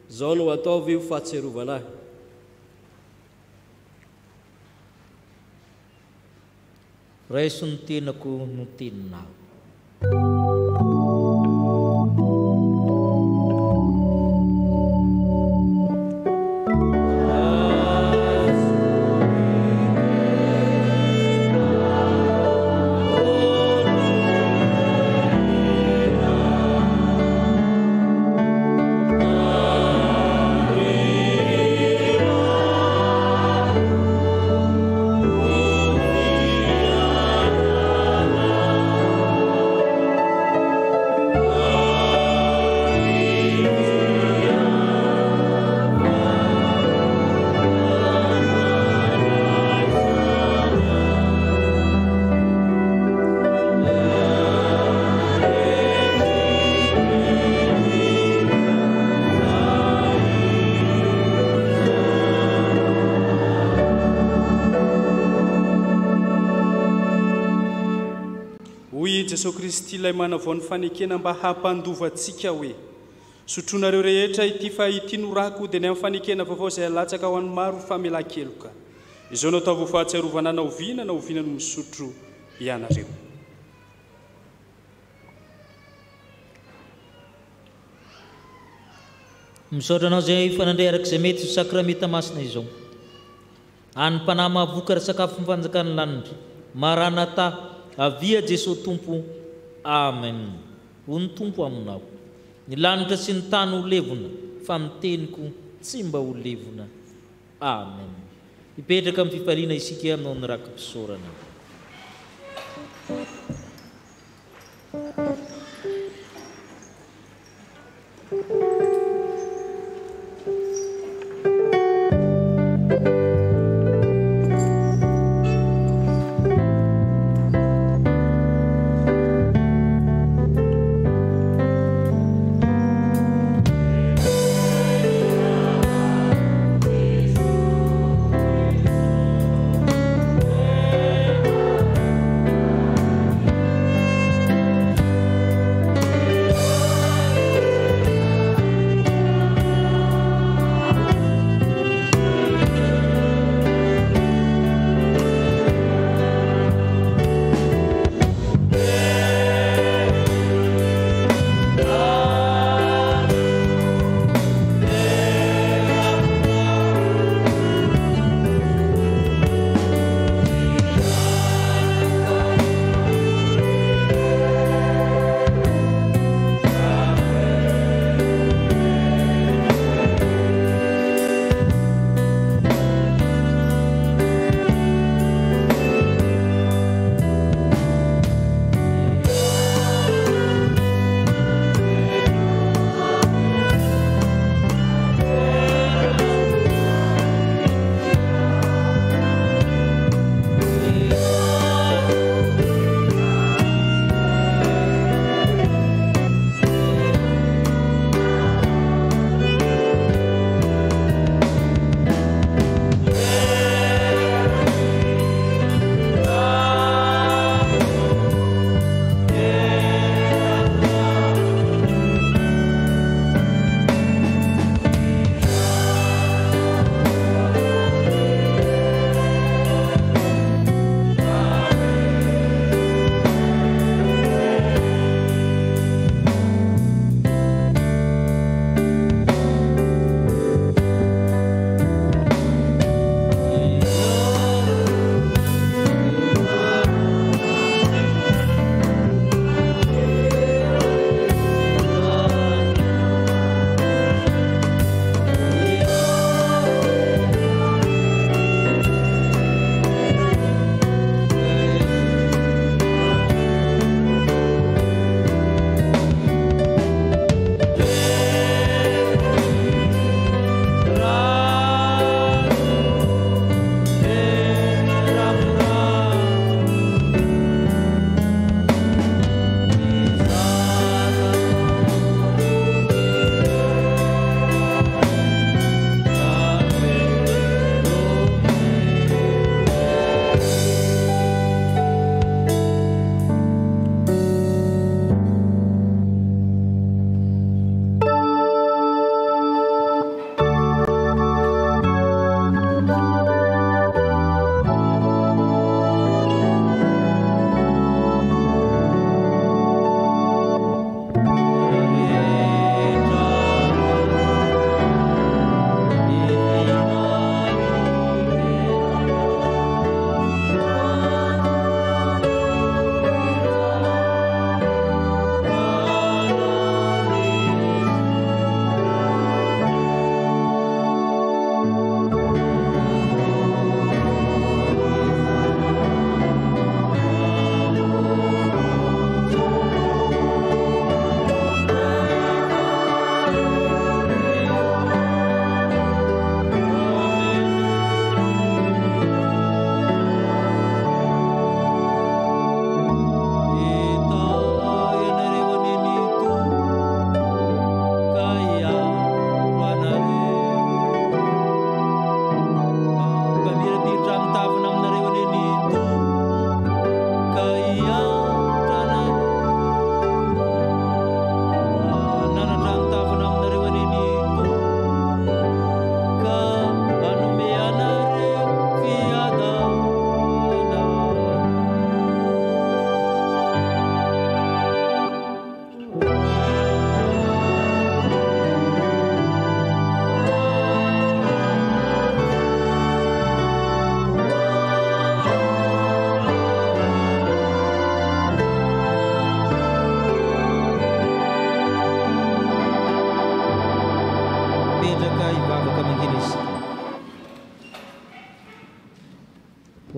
izao no ataovy ho fahatserovana ahy. Raiso ny tenako no teninao. Jesosy Kristy ilay manavao ny fanekena mba hampandovantsika hoe sotroanareo rehetra ity fa ity norako dia ny amin'ny fanekena vaovao izay alatsaka ho an'ny maro famelan-keloka izao no ataovy ho fahatsiarovana na oviana no misotro ianareo. Misaotra anao izay fanandray arak'izay mety ho sakramenta masina izao any mpanahy mahavoka sakafo ny fanjakany lanitra Maranatha avia Jesosy Tompo. Amen. Ho ny Tompo aminao. Ny lanitra sy ny tany ho levona fa ny teniko tsy mba ho levona. Amen. Hipetraka amin'ny fifaliana isika aminao ny rakim-pisaorana.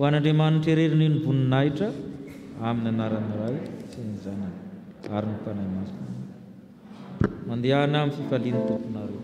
an'Andriamanitra hereriny ny voninahitra amin'ny anarany ray sy ny zanany ary ny fanahy masina. Mandehana amin'ny fifalian'ny tomponareo.